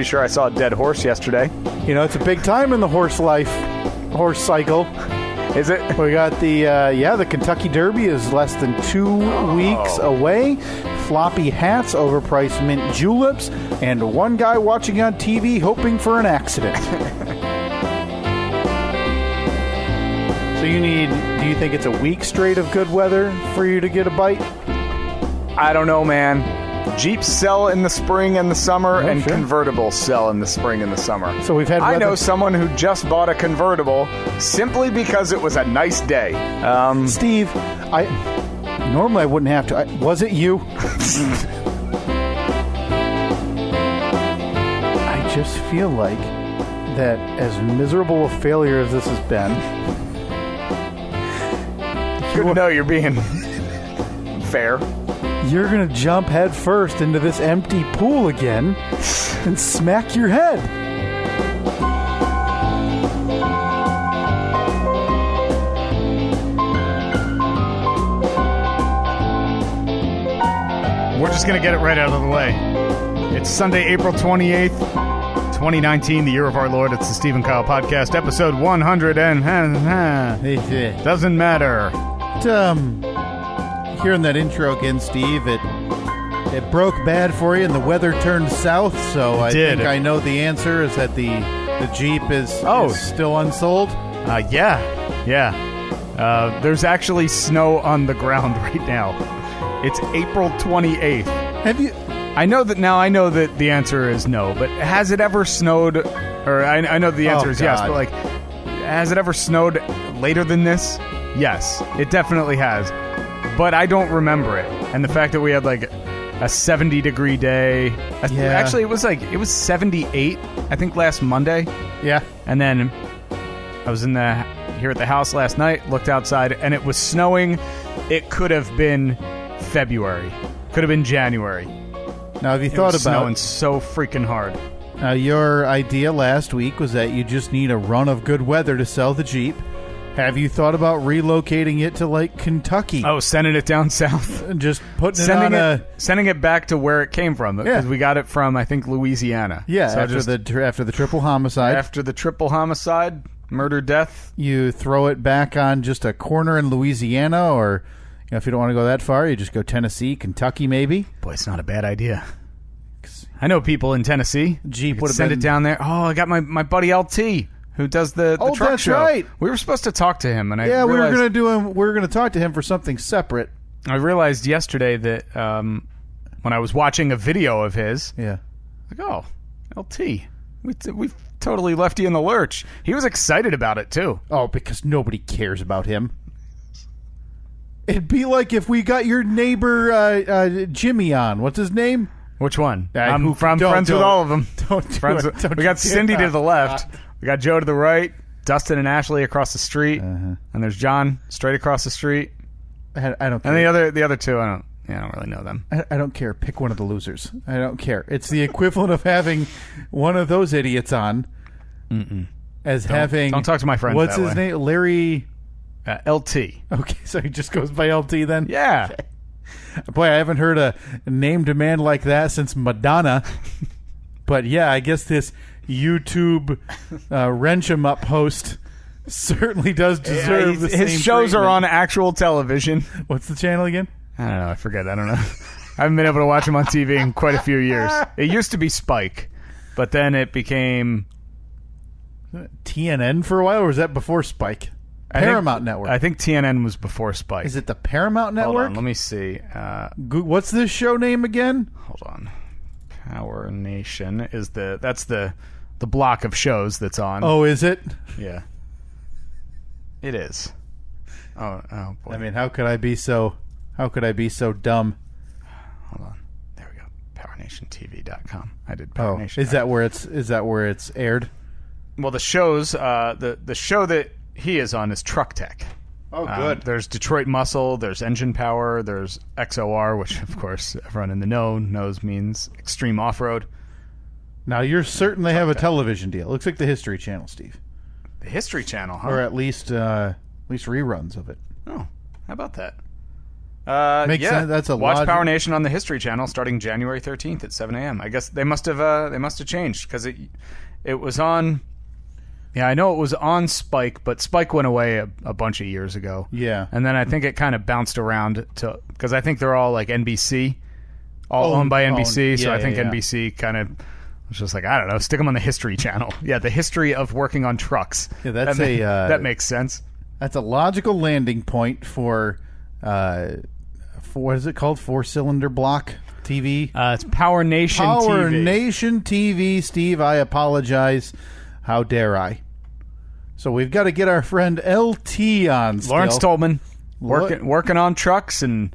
pretty sure I saw a dead horse yesterday. You know, it's a big time in the horse cycle. Is it? We got the Kentucky Derby is less than 2 weeks away. Floppy hats, overpriced mint juleps, and one guy watching on TV hoping for an accident. So do you think it's a week straight of good weather for you to get a bite? I don't know, man. Jeeps sell in the spring and the summer, and sure. Convertibles sell in the spring and the summer. So we've had weather. I know someone who just bought a convertible simply because it was a nice day. Steve, normally I wouldn't have to. Was it you? I just feel like that as miserable a failure as this has been. Good to know you're being fair. You're going to jump head first into this empty pool again and smack your head. We're just going to get it right out of the way. It's Sunday, April 28th, 2019, the year of our Lord. It's the Steve and Kyle Podcast, episode 100 and... doesn't matter. Hearing that intro again, Steve, it broke bad for you and the weather turned south, so I think I know the answer is that the Jeep is still unsold. Yeah. There's actually snow on the ground right now. It's April 28th. Have you... I know that the answer is no, but has it ever snowed, or I know the answer is yes, but like, has it ever snowed later than this? Yes, it definitely has. But I don't remember it. And the fact that we had like a 70-degree day. Actually, it was 78, I think, last Monday. Yeah. And then I was here at the house last night, looked outside, and it was snowing. It could have been February. Could have been January. Now, have you thought about snowing so freaking hard? Your idea last week was that you just need a run of good weather to sell the Jeep. Have you thought about relocating it to, like, Kentucky? Oh, sending it down south? And just sending it back to where it came from. Because we got it from, I think, Louisiana. Yeah, so after the triple homicide. After the triple homicide, murder, death. You throw it back on just a corner in Louisiana, or if you don't want to go that far, you just go Tennessee, Kentucky, maybe. Boy, it's not a bad idea. I know people in Tennessee. Jeep would have send it down there. Oh, I got my buddy LT. Who does the truck show? Right. We were supposed to talk to him, and we were going to talk to him for something separate. I realized yesterday that when I was watching a video of his, LT, we totally left you in the lurch. He was excited about it too. Oh, because nobody cares about him. It'd be like if we got your neighbor Jimmy on. What's his name? Which one? I'm friends with all of them. We got Cindy to the left. We got Joe to the right, Dustin and Ashley across the street, and there's John straight across the street. I don't care. And the other two, I don't really know them. I don't care. Pick one of the losers. I don't care. It's the equivalent of having one of those idiots on having... Don't talk to my friends What's that his way. name? Larry... LT. Okay, so he just goes by LT then? Yeah. Okay. Boy, I haven't heard a name demand like that since Madonna. But yeah, I guess this YouTube wrench 'em up host certainly does deserve the same His shows treatment. are on actual television. What's the channel again? I don't know. I forget. I don't know. I haven't been able to watch him on TV in quite a few years. It used to be Spike, but then it became TNN for a while, or was that before Spike? Paramount Network. I think TNN was before Spike. Is it the Paramount Network? Hold on, let me see. What's this show name again? Hold on. Power Nation is that's the block of shows that's on. Oh, is it? Yeah. It is. Oh boy. I mean, how could I be so dumb? Hold on. There we go. PowerNationTV.com. I did Power Nation. Is that where it's aired? Well, the shows the show that he is on is Truck Tech. Oh, good. There's Detroit Muscle, there's Engine Power, there's XOR, which, of course, everyone in the know knows means Extreme Off-Road. Now, you certainly have a television deal. Looks like the History Channel, Steve. The History Channel, huh? Or at least reruns of it. Oh, how about that? Makes sense. That's a watch logic. Power Nation on the History Channel starting January 13th at 7 a.m. I guess they must have changed because it was on. Yeah, I know it was on Spike, but Spike went away a bunch of years ago. Yeah, and then I think it kind of bounced around to because I think they're all like NBC, owned by NBC. So I think NBC kind of was just like, I don't know, stick them on the History Channel. Yeah, the history of working on trucks. Yeah, that's that makes sense. That's a logical landing point for what is it called? 4-cylinder block TV. It's Power Nation. Power TV. Nation TV. Steve, I apologize. How dare I? So we've got to get our friend LT on. Lawrence Tolman, working on trucks and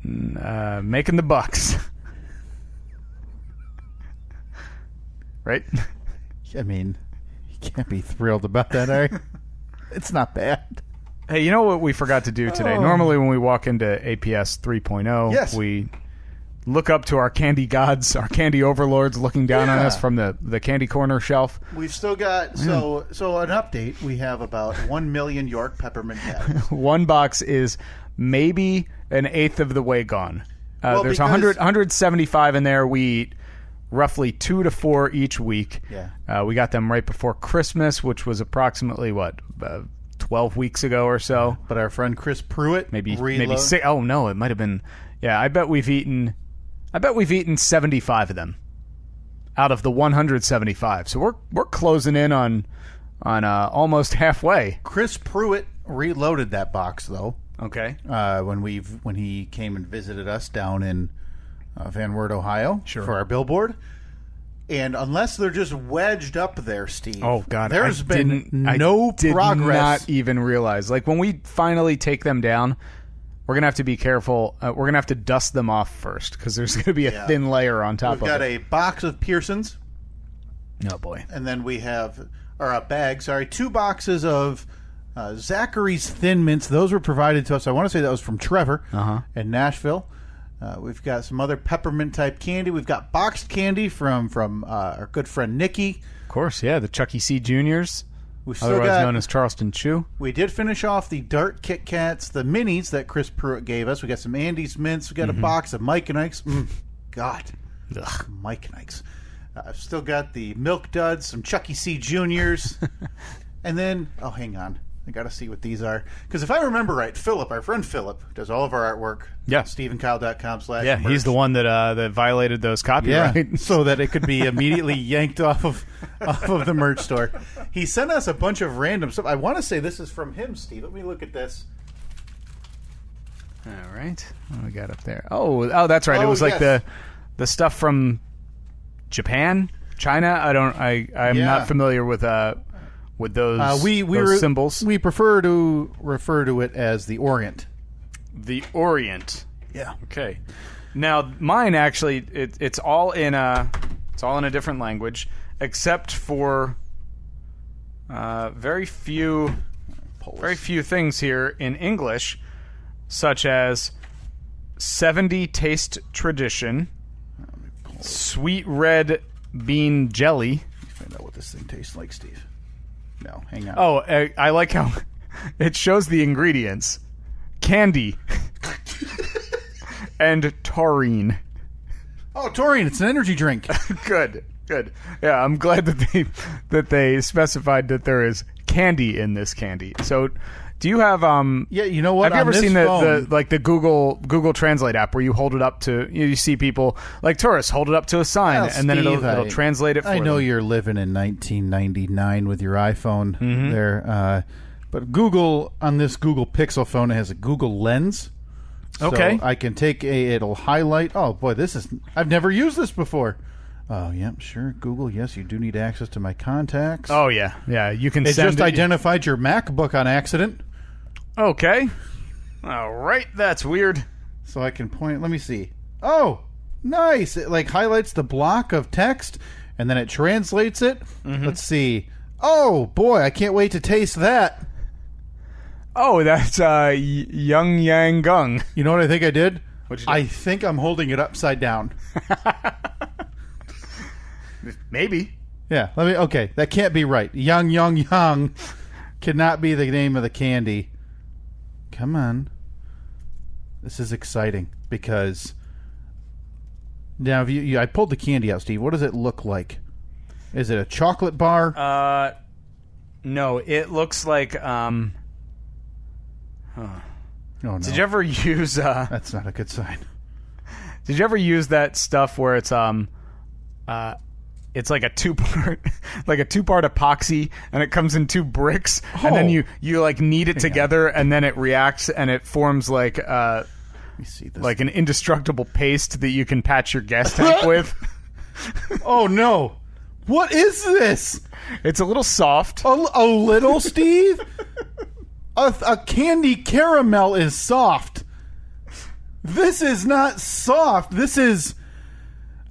making the bucks. Right? I mean, you can't be thrilled about that, are you? It's not bad. Hey, you know what we forgot to do today? Normally when we walk into APS 3.0, yes, we look up to our candy gods, our candy overlords looking down on us from the candy corner shelf. We've still got, so an update, we have about 1 million York peppermint patties. One box is maybe an eighth of the way gone. There's 175 in there. We eat roughly 2 to 4 each week. Yeah. We got them right before Christmas, which was approximately, 12 weeks ago or so. But our friend Chris Pruitt, maybe 6. Oh, no, it might have been. Yeah, I bet we've eaten 75 of them out of the 175. So we're closing in on almost halfway. Chris Pruitt reloaded that box though. Okay. When he came and visited us down in Van Wert, Ohio, for our billboard. And unless they're just wedged up there, Steve. Oh God, there's been no progress. Did not even realize. Like when we finally take them down, we're gonna have to be careful. We're gonna have to dust them off first because there's gonna be a thin layer on top of it. We've got a box of Pearsons. Oh boy. And then we have, or a bag. Sorry, 2 boxes of Zachary's Thin Mints. Those were provided to us. I want to say that was from Trevor in Nashville. We've got some other peppermint type candy. We've got boxed candy from our good friend Nikki. Of course, yeah, the Chucky C. Juniors, otherwise known as Charleston Chew. We did finish off the Dart Kit Kats, the minis that Chris Pruitt gave us. We got some Andy's Mints. We got a box of Mike and Ike's. God, Mike and Ike's. I've still got the Milk Duds, some Chucky C. Juniors, and then hang on. I got to see what these are. Because if I remember right, Philip, our friend Philip, does all of our artwork. Yeah. StephenKyle.com/merch. Yeah, he's the one that violated those copyrights. Yeah, so that it could be immediately yanked off of the merch store. He sent us a bunch of random stuff. I want to say this is from him, Steve. Let me look at this. All right. What do we got up there? Oh, that's right. It was like the stuff from Japan, China. I'm not familiar with those those symbols. We prefer to refer to it as the Orient. The Orient. Yeah. Okay. Now mine actually it's all in a different language except for very few things here in English, such as 70 Taste Tradition, Sweet Red Bean Jelly. Let me find out what this thing tastes like, Steve. No, hang on. Oh, I like how it shows the ingredients. Candy. And taurine. Oh, taurine. It's an energy drink. Good. Yeah, I'm glad that they specified that there is candy in this candy. So, do you have Yeah, you know what? Have you ever seen the Google Translate app where you hold it up to you see people like tourists hold it up to a sign and then it'll translate it for them? I know you're living in 1999 with your iPhone there, but Google on this Google Pixel phone has a Google Lens. So okay, I can take it'll highlight. Oh boy, I've never used this before. Oh, yeah, sure. Google, yes, you do need access to my contacts. Oh, yeah. You can It send just identified your MacBook on accident. Okay. All right, that's weird. So I can point. Let me see. Oh, nice. It highlights the block of text, and then it translates it. Let's see. Oh, boy, I can't wait to taste that. Oh, that's Young Yang Gung. You know what I think I did? What'd you do? I think I'm holding it upside down. Maybe. Yeah. Okay, that can't be right. Young cannot be the name of the candy. Come on. This is exciting because now I pulled the candy out, Steve. What does it look like? Is it a chocolate bar? No, it looks like Oh no! Did you ever use That's not a good sign. Did you ever use that stuff where it's like a two-part epoxy, and it comes in 2 bricks, and then you like knead it together, and then it reacts, and it forms like Let me see this. like an indestructible paste that you can patch your gas tank with. Oh no! What is this? It's a little soft. A little, Steve? A candy caramel is soft. This is not soft. This is...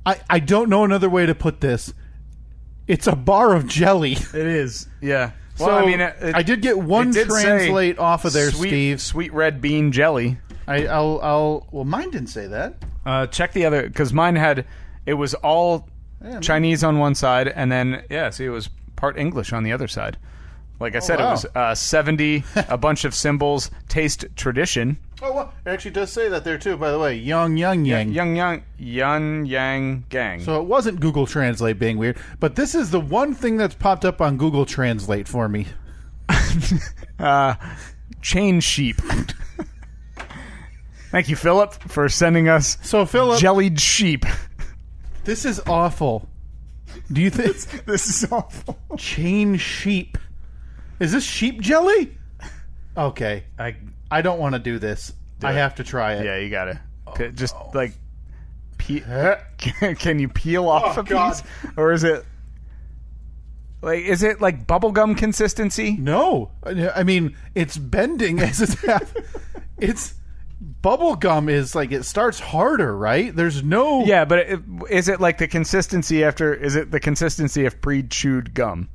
I don't know another way to put this. It's a bar of jelly. It is, yeah. Well, I mean, I did get one translate off of there, Steve. Sweet red bean jelly. Well, mine didn't say that. Check the other, because mine had... It was all Chinese on one side, and then, it was part English on the other side. Like I said, wow. It was 70, a bunch of symbols, taste tradition. Oh, well, it actually does say that there, too, by the way. Young, yang. Yun, yang, gang. So it wasn't Google Translate being weird, but this is the one thing that's popped up on Google Translate for me. Chain sheep. Thank you, Philip, for sending us Philip, jellied sheep. This is awful. Do you think... This is awful. Chain sheep. Is this sheep jelly? Okay. I don't want to do this. I have to try it. Yeah, you gotta. Just like, can you peel off a piece, or is it like bubblegum consistency? No, I mean it's bending as it's it's bubblegum is like it starts harder, right? There's no. Yeah, but is it like the consistency after? Is it the consistency of pre-chewed gum?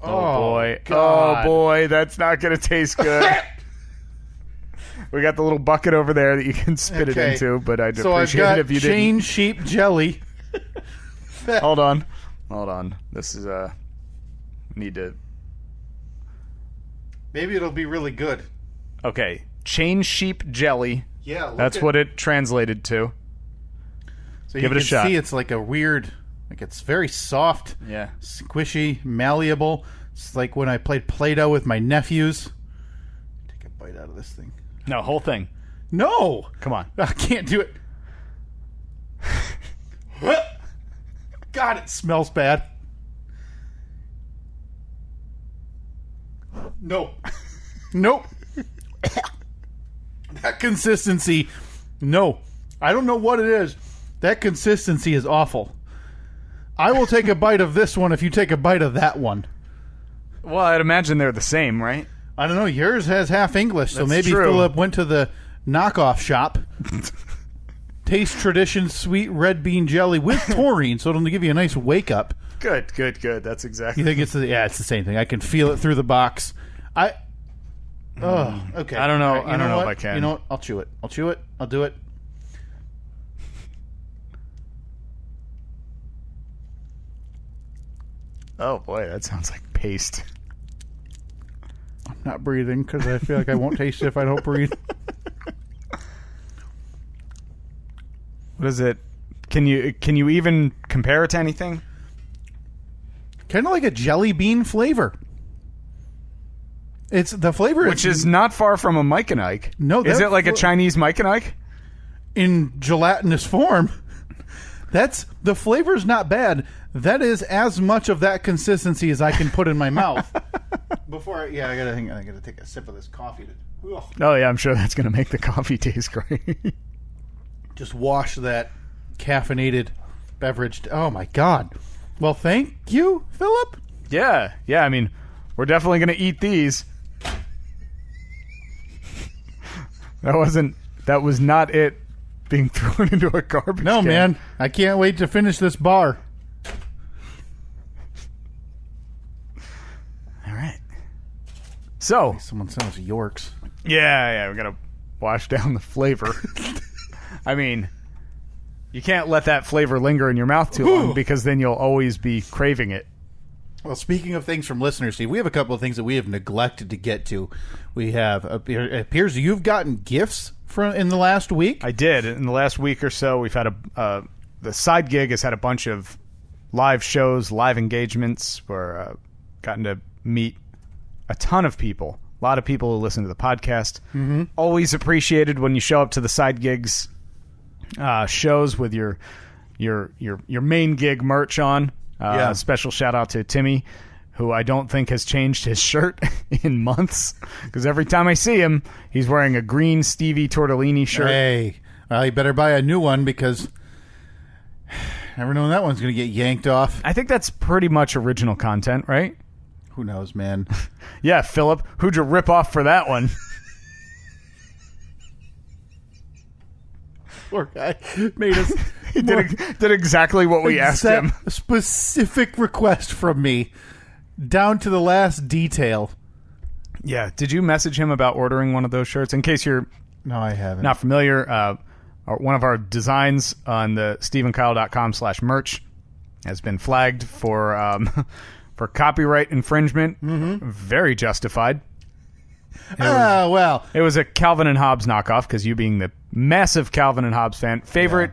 Oh boy! God. Oh boy! That's not going to taste good. We got the little bucket over there that you can spit it into, but I'd appreciate it if you didn't. Chain sheep jelly. Hold on. This is need to. Maybe it'll be really good. Okay, chain sheep jelly. Yeah, that's what it translated to. So give it a shot. See, it's like a weird. Like it's very soft, squishy, malleable. It's like when I played Play-Doh with my nephews. Take a bite out of this thing. No, whole thing. No! Come on. I can't do it. God, it smells bad. No. Nope. That consistency. No. I don't know what it is. That consistency is awful. I will take a bite of this one if you take a bite of that one. Well, I'd imagine they're the same, right? I don't know. Yours has half English, so That's maybe true. Philip went to the knockoff shop. Taste Tradition Sweet Red Bean Jelly with taurine, so it'll give you a nice wake up. Good. That's exactly. You think it's it's the same thing. I can feel it through the box. Okay. I don't know. Right, I don't know if I can. You know what? I'll chew it. I'll do it. Oh boy, that sounds like paste. I'm not breathing because I feel like I won't taste it if I don't breathe. What is it? Can you even compare it to anything? Kind of like a jelly bean flavor. It's the flavor, which is not far from a Mike and Ike. No, is it like a Chinese Mike and Ike in gelatinous form? That's the flavor's not bad. That is as much of that consistency as I can put in my mouth. I gotta take a sip of this coffee. Oh yeah, I'm sure that's gonna make the coffee taste great. Just wash that caffeinated beverage. Oh my God. Well, thank you, Philip. Yeah. I mean, we're definitely gonna eat these. That was not it being thrown into a garbage can. Man. I can't wait to finish this bar. All right. So. Someone sent us Yorks. Yeah, we gotta wash down the flavor. I mean, you can't let that flavor linger in your mouth too long because then you'll always be craving it. Well, speaking of things from listeners, Steve, we have a couple of things that we have neglected to get to. We have, it appears you've gotten gifts in the last week. I did. In the last week or so, we've had the side gig has had a bunch of live shows, live engagements. We're gotten to meet a ton of people. A lot of people who listen to the podcast. Mm-hmm. Always appreciated when you show up to the side gigs shows with your main gig merch on. Special shout out to Timmy, who I don't think has changed his shirt in months, because every time I see him, he's wearing a green Stevie Tortellini shirt. Hey, well, you better buy a new one, because never know when that one's going to get yanked off. I think that's pretty much original content, right? Who knows, man? Yeah, Philip, who'd you rip off for that one? Poor guy made us. He did exactly what we asked him. A specific request from me, down to the last detail. Yeah. Did you message him about ordering one of those shirts? In case you're no, I haven't. Not familiar, one of our designs on the StephenKyle.com/merch has been flagged for for copyright infringement. Mm-hmm. Very justified. Well, it was a Calvin and Hobbes knockoff, because you being the massive Calvin and Hobbes fan, favorite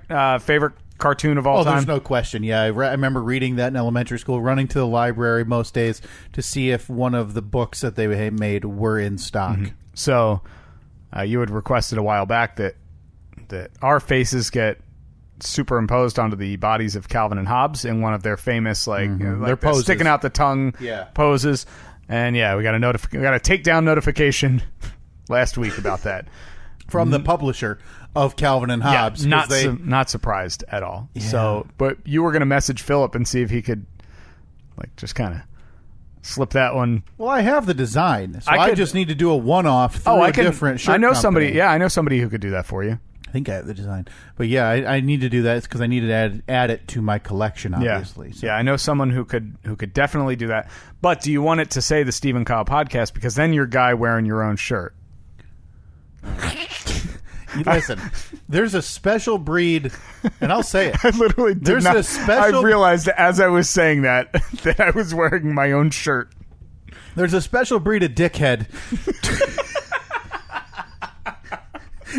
cartoon of all time. There's no question. Yeah, I remember reading that in elementary school, running to the library most days to see if one of the books that they had made were in stock. Mm-hmm. So you had requested a while back that our faces get superimposed onto the bodies of Calvin and Hobbes in one of their famous their poses, sticking out the tongue poses. And yeah, we got a takedown notification last week about that from the publisher of Calvin and Hobbes. Yeah, not surprised at all. Yeah. So, but you were going to message Philip and see if he could just kind of slip that one. Well, I have the design, so I just need to do a one-off through a different shirt I know company. somebody. Yeah, I know somebody who could do that for you. I think I have the design. But yeah, I need to do that because I need to add it to my collection, obviously. Yeah. So. Yeah, I know someone who could definitely do that. But do you want it to say the Stephen Kyle Podcast? Because then you're a guy wearing your own shirt. Listen, there's a special breed, and I'll say it. I literally did not. I realized as I was saying that I was wearing my own shirt. There's a special breed of dickhead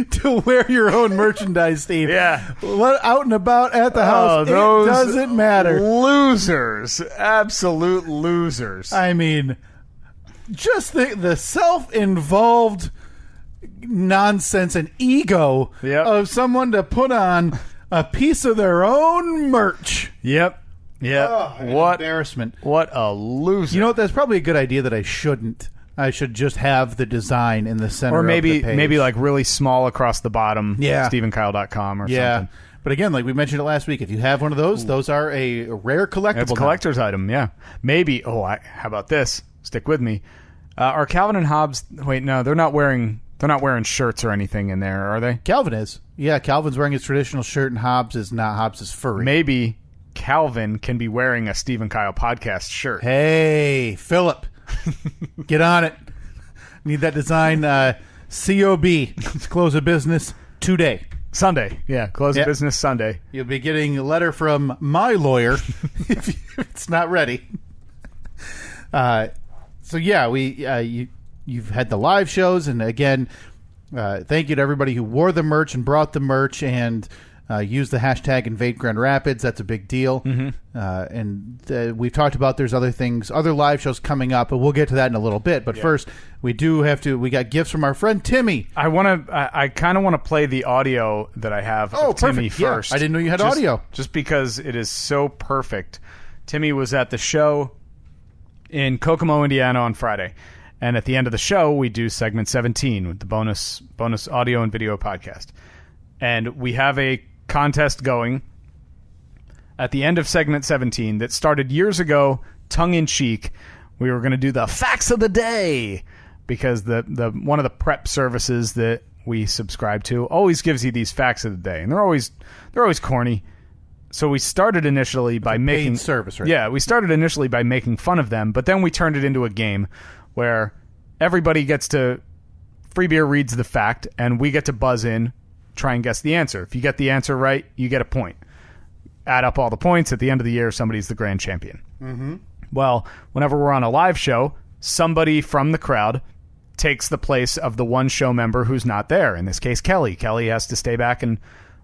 to wear your own merchandise, Steve. Yeah. Out and about at the house, it doesn't matter. Losers. Absolute losers. I mean, just the self-involved nonsense and ego of someone to put on a piece of their own merch. Yep. Oh, what embarrassment. What a loser. You know what? That's probably a good idea that I shouldn't. I should just have the design in the center of the page. Maybe really small across the bottom. Yeah. StephenKyle.com or something. But again, like we mentioned it last week, if you have one of those are a rare collectible. It's a collector's item, yeah. Maybe. How about this? Stick with me. Are Calvin and Hobbes? Wait, no, they're not wearing shirts or anything in there, are they? Calvin is. Yeah, Calvin's wearing his traditional shirt, and Hobbes is not. Hobbes is furry. Maybe Calvin can be wearing a Stephen Kyle Podcast shirt. Hey, Philip. Get on it. Need that design. COB. Let's close of business today. Sunday. Yeah, close of business Sunday. You'll be getting a letter from my lawyer if it's not ready. So yeah, you've had the live shows, and again, thank you to everybody who wore the merch and brought the merch and used the hashtag Invade Grand Rapids. That's a big deal. Mm-hmm. And we've talked about there's other live shows coming up, but we'll get to that in a little bit. But first, we got gifts from our friend Timmy. I kind of want to play the audio that I have of Timmy first. Yeah. I didn't know you had audio. Just because it is so perfect. Timmy was at the show in Kokomo, Indiana on Friday. And at the end of the show, we do segment 17 with the bonus audio and video podcast. And we have a contest going at the end of segment 17 that started years ago, tongue-in-cheek. We were going to do the facts of the day because the one of the prep services that we subscribe to always gives you these facts of the day, and they're always corny. So we started initially by making service, right? Yeah, we started initially by making fun of them, but then we turned it into a game where everybody gets to free beer reads the fact, and we get to buzz in, try and guess the answer. If you get the answer right, you get a point. Add up all the points. At the end of the year, somebody's the grand champion. Mm-hmm. Well, whenever we're on a live show, somebody from the crowd takes the place of the one show member who's not there. In this case, Kelly. Kelly has to stay back and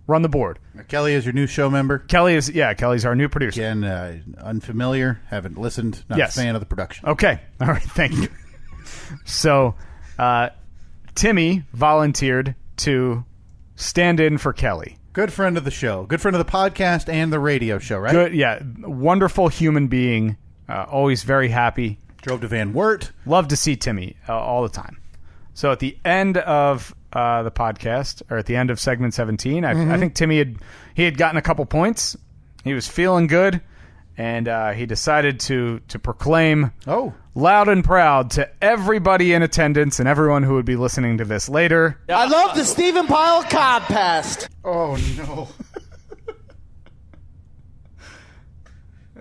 run the board. Kelly is your new show member? Kelly's our new producer. Again, unfamiliar, haven't listened, not a fan of the production. Okay. All right, thank you. So, Timmy volunteered to stand in for Kelly. Good friend of the show. Good friend of the podcast and the radio show, right? Good, yeah. Wonderful human being. Always very happy. Drove to Van Wert. Love to see Timmy all the time. So at the end of the podcast, or at the end of segment 17, I think Timmy had gotten a couple points. He was feeling good, and he decided to proclaim loud and proud to everybody in attendance and everyone who would be listening to this later. I love the Stephen Pyle Codcast. Oh,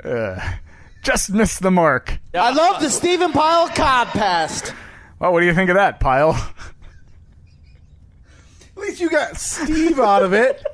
no. Just missed the mark. I love the Stephen Pyle Codcast. Well, what do you think of that, Pyle? At least you got Steve out of it.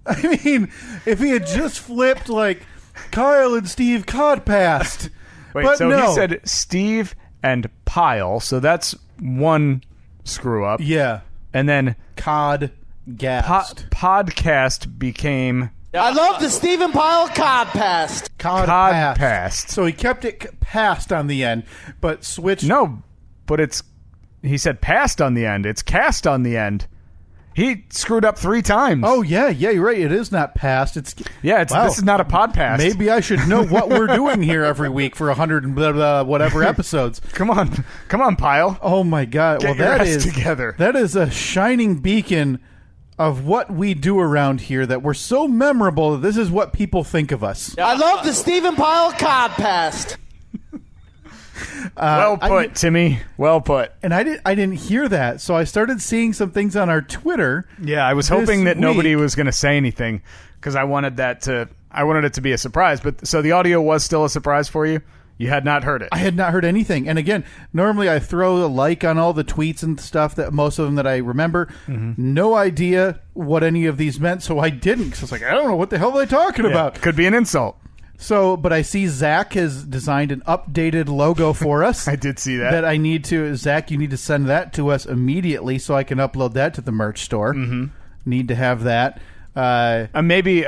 I mean, if he had just flipped like Kyle and Steve Codcast. Wait, but so no. he said Steve and Pyle, so that's one screw up. Yeah. And then Codcast. podcast became... I love the Stephen Pyle Codcast. Codcast. So he kept it past on the end, but switched... No, but he said past on the end. It's cast on the end. He screwed up 3 times. Oh, yeah, you're right. It is not past. This is not a podcast. Maybe I should know what we're doing here every week for 100 and blah, blah, whatever episodes. Come on, Pyle. Oh, my God. Get your ass together. That is a shining beacon of what we do around here, that we're so memorable that this is what people think of us. I love the Stephen Pyle Codcast. Well put, Timmy. Well put. And I didn't hear that, so I started seeing some things on our Twitter. Yeah, I was hoping that nobody was going to say anything, because I wanted it to be a surprise. But so the audio was still a surprise for you? You had not heard it. I had not heard anything. And again, normally I throw a like on all the tweets and stuff, that most of them that I remember. Mm-hmm. No idea what any of these meant, so I didn't. Because I was like, I don't know what the hell are they talking about. Could be an insult. So, but I see Zach has designed an updated logo for us. I did see that. Zach, you need to send that to us immediately so I can upload that to the merch store. Mm-hmm. Need to have that. Maybe...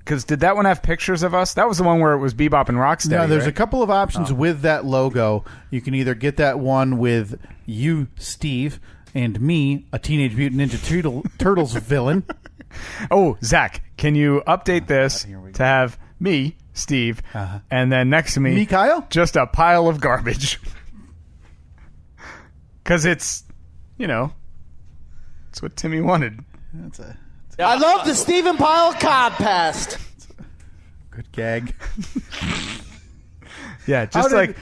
because did that one have pictures of us? That was the one where it was Bebop and Rocksteady. No, there's right? a couple of options with that logo. You can either get that one with you, Steve, and me, a Teenage Mutant Ninja Turtles villain. Oh, Zach, can you update this to have me, Steve, and then next to me, Kyle? Just a pile of garbage. Because it's what Timmy wanted. I love the Stephen Pyle Codcast. Good gag. Yeah,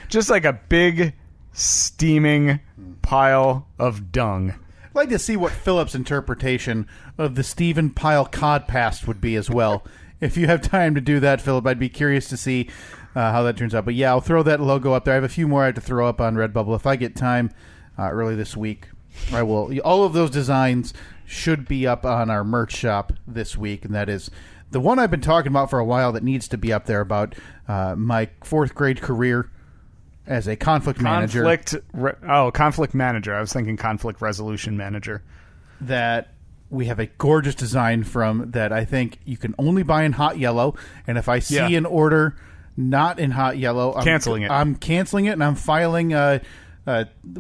just like a big steaming pile of dung. I'd like to see what Philip's interpretation of the Stephen Pyle Codcast would be as well. If you have time to do that, Philip, I'd be curious to see how that turns out. But yeah, I'll throw that logo up there. I have a few more I have to throw up on Redbubble. If I get time early this week, I will. All of those designs should be up on our merch shop this week, and that is the one I've been talking about for a while that needs to be up there, about my 4th grade career as a conflict manager. Conflict manager. I was thinking conflict resolution manager. That we have a gorgeous design from, that I think you can only buy in hot yellow, and if I see an order not in hot yellow, I'm canceling it, and I'm filing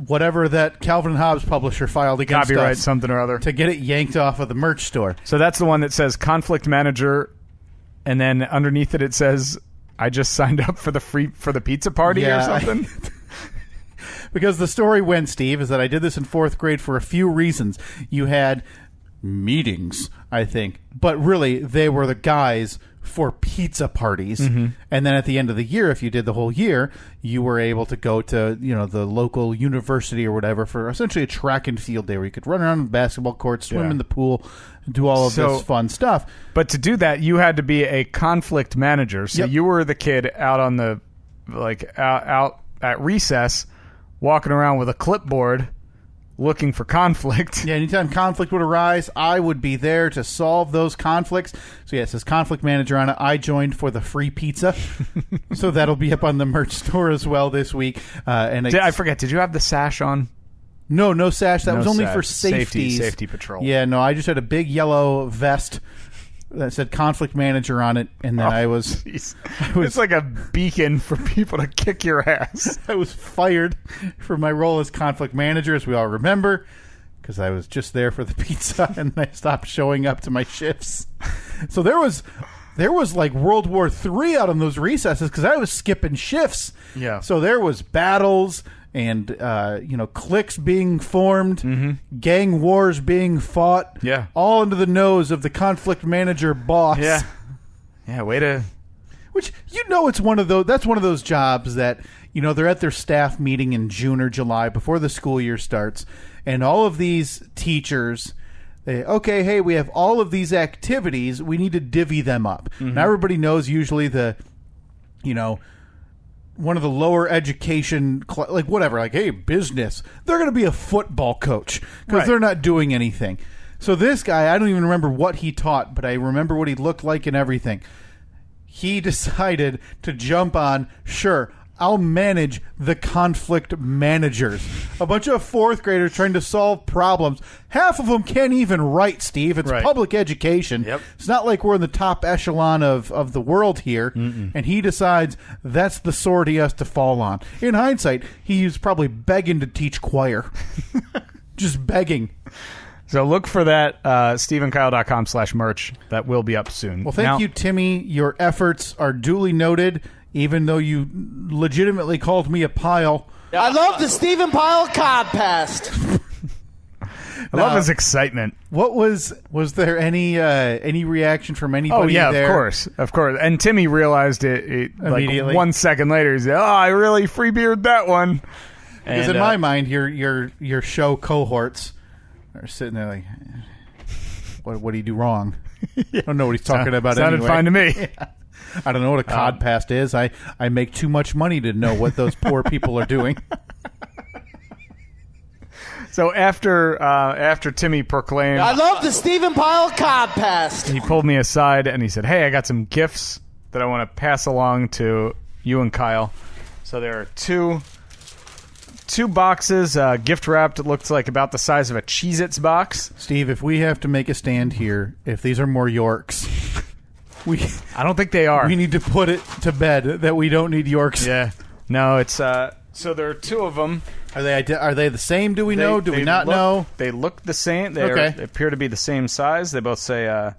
whatever that Calvin and Hobbes publisher filed against copyright us, something or other, to get it yanked off of the merch store. So that's the one that says conflict manager, and then underneath it says, I just signed up for the pizza party or something. Because the story went, Steve, is that I did this in 4th grade for a few reasons. You had meetings, I think, but really they were the guys for pizza parties. Mm-hmm. And then at the end of the year, if you did the whole year, you were able to go to, the local university or whatever for essentially a track and field day where you could run around the basketball court, swim in the pool, do all of this fun stuff. But to do that, you had to be a conflict manager. So you were the kid out on the, out at recess, walking around with a clipboard, looking for conflict. Yeah, anytime conflict would arise, I would be there to solve those conflicts. So, yeah, it says conflict manager on it. I joined for the free pizza. So that'll be up on the merch store as well this week. I forget, did you have the sash on? No sash. That was only sash. for safety patrol. Yeah, no, I just had a big yellow vest that said conflict manager on it, and then I was it's like a beacon for people to kick your ass. I was fired for my role as conflict manager, as we all remember, because I was just there for the pizza, and I stopped showing up to my shifts. So there was like World War III out on those recesses because I was skipping shifts. Yeah. So there was battles and cliques being formed, gang wars being fought. Yeah. All under the nose of the conflict manager boss. Yeah. Way to. Which it's one of those. That's one of those jobs that they're at their staff meeting in June or July before the school year starts, and all of these teachers. Hey, we have all of these activities. We need to divvy them up. Now everybody knows usually one of the lower education, hey, business, they're going to be a football coach because they're not doing anything. So this guy, I don't even remember what he taught, but I remember what he looked like and everything. He decided to jump on, sure, I'll manage the conflict managers. A bunch of fourth graders trying to solve problems. Half of them can't even write, Steve. It's public education. Yep. It's not like we're in the top echelon of the world here. And he decides that's the sword he has to fall on. In hindsight, he's probably begging to teach choir. Just begging. So look for that, StephenKyle.com/merch. That will be up soon. Well, thank you, Timmy. Your efforts are duly noted. Even though you legitimately called me a pile. I love the Stephen Pyle Podcast. I love his excitement. What was there any reaction from anybody? Oh yeah, there? of course. And Timmy realized it immediately. Like 1 second later. He said, "Oh, I really freebearded that one." Because in my mind, your show cohorts are sitting there like, what do you do wrong? I don't know what he's talking about. Sounded fine to me. Yeah. I don't know what a codpast is. I make too much money to know what those poor people are doing. So after Timmy proclaimed, I love the Stephen Pyle Podcast. He pulled me aside and he said, "Hey, I got some gifts that I want to pass along to you and Kyle." So there are two boxes, gift wrapped. It looks like about the size of a Cheez-Its box. Steve, if we have to make a stand here, if these are more Yorks. I don't think they are. We need to put it to bed that we don't need Yorks. Yeah. No, it's so there are two of them. Are they the same? Do we know? Do we not know? They look the same. They appear to be the same size. They both say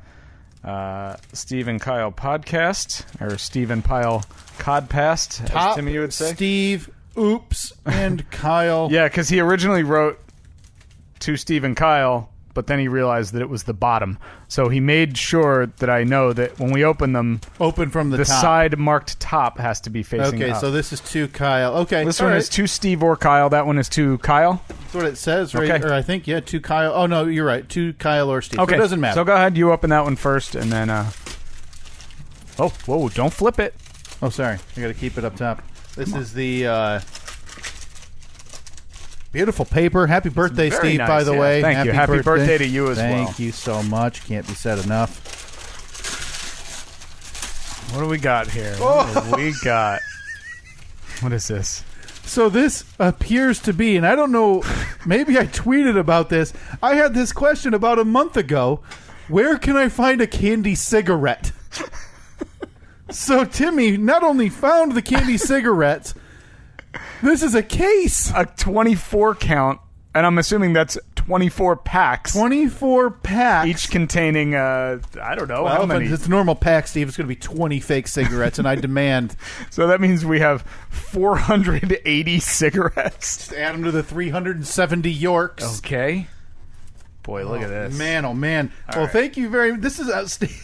Stephen Kyle Podcast or Stephen Pyle Codpast, as Timmy would say. Steve, Oops, and Kyle. Yeah, because he originally wrote to Stephen Kyle, but then he realized that it was the bottom. So he made sure that I know that when we open them, open from the top. Side marked top has to be facing up. Okay, so this is to Kyle. Okay, this one is to Steve or Kyle. That one is to Kyle. That's what it says, right? Okay. Or I think, to Kyle. Oh, no, you're right. To Kyle or Steve. Okay, so it doesn't matter. So go ahead. You open that one first, and then... Oh, whoa, don't flip it. Oh, sorry. I got to keep it up top. This is the... beautiful paper. Happy birthday, Steve, nice, by the way. Thank you. Happy birthday to you as well. Thank you so much. Can't be said enough. What do we got here? What is this? So this appears to be, and I don't know, maybe I tweeted about this. I had this question about a month ago. Where can I find a candy cigarette? So Timmy not only found the candy cigarettes, this is a case. A 24 count, and I'm assuming that's 24 packs. 24 packs. Each containing, I don't know, how many. If it's a normal pack, Steve, it's going to be 20 fake cigarettes, and I demand. So that means we have 480 cigarettes. Just add them to the 370 Yorks. Okay. Boy, look at this. Man, oh man. All right. Thank you very much. This is outstanding.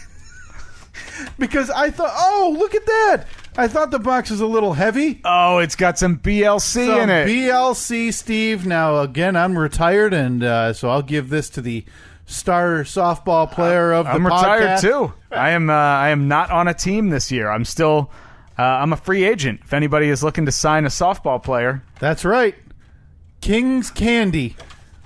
Because I thought, look at that. I thought the box was a little heavy. Oh, it's got some BLC in it. BLC, Steve. Now, again, I'm retired, and so I'll give this to the star softball player of the podcast. I'm retired, too. I am not on a team this year. I'm still I'm a free agent. If anybody is looking to sign a softball player. That's right. King's Candy.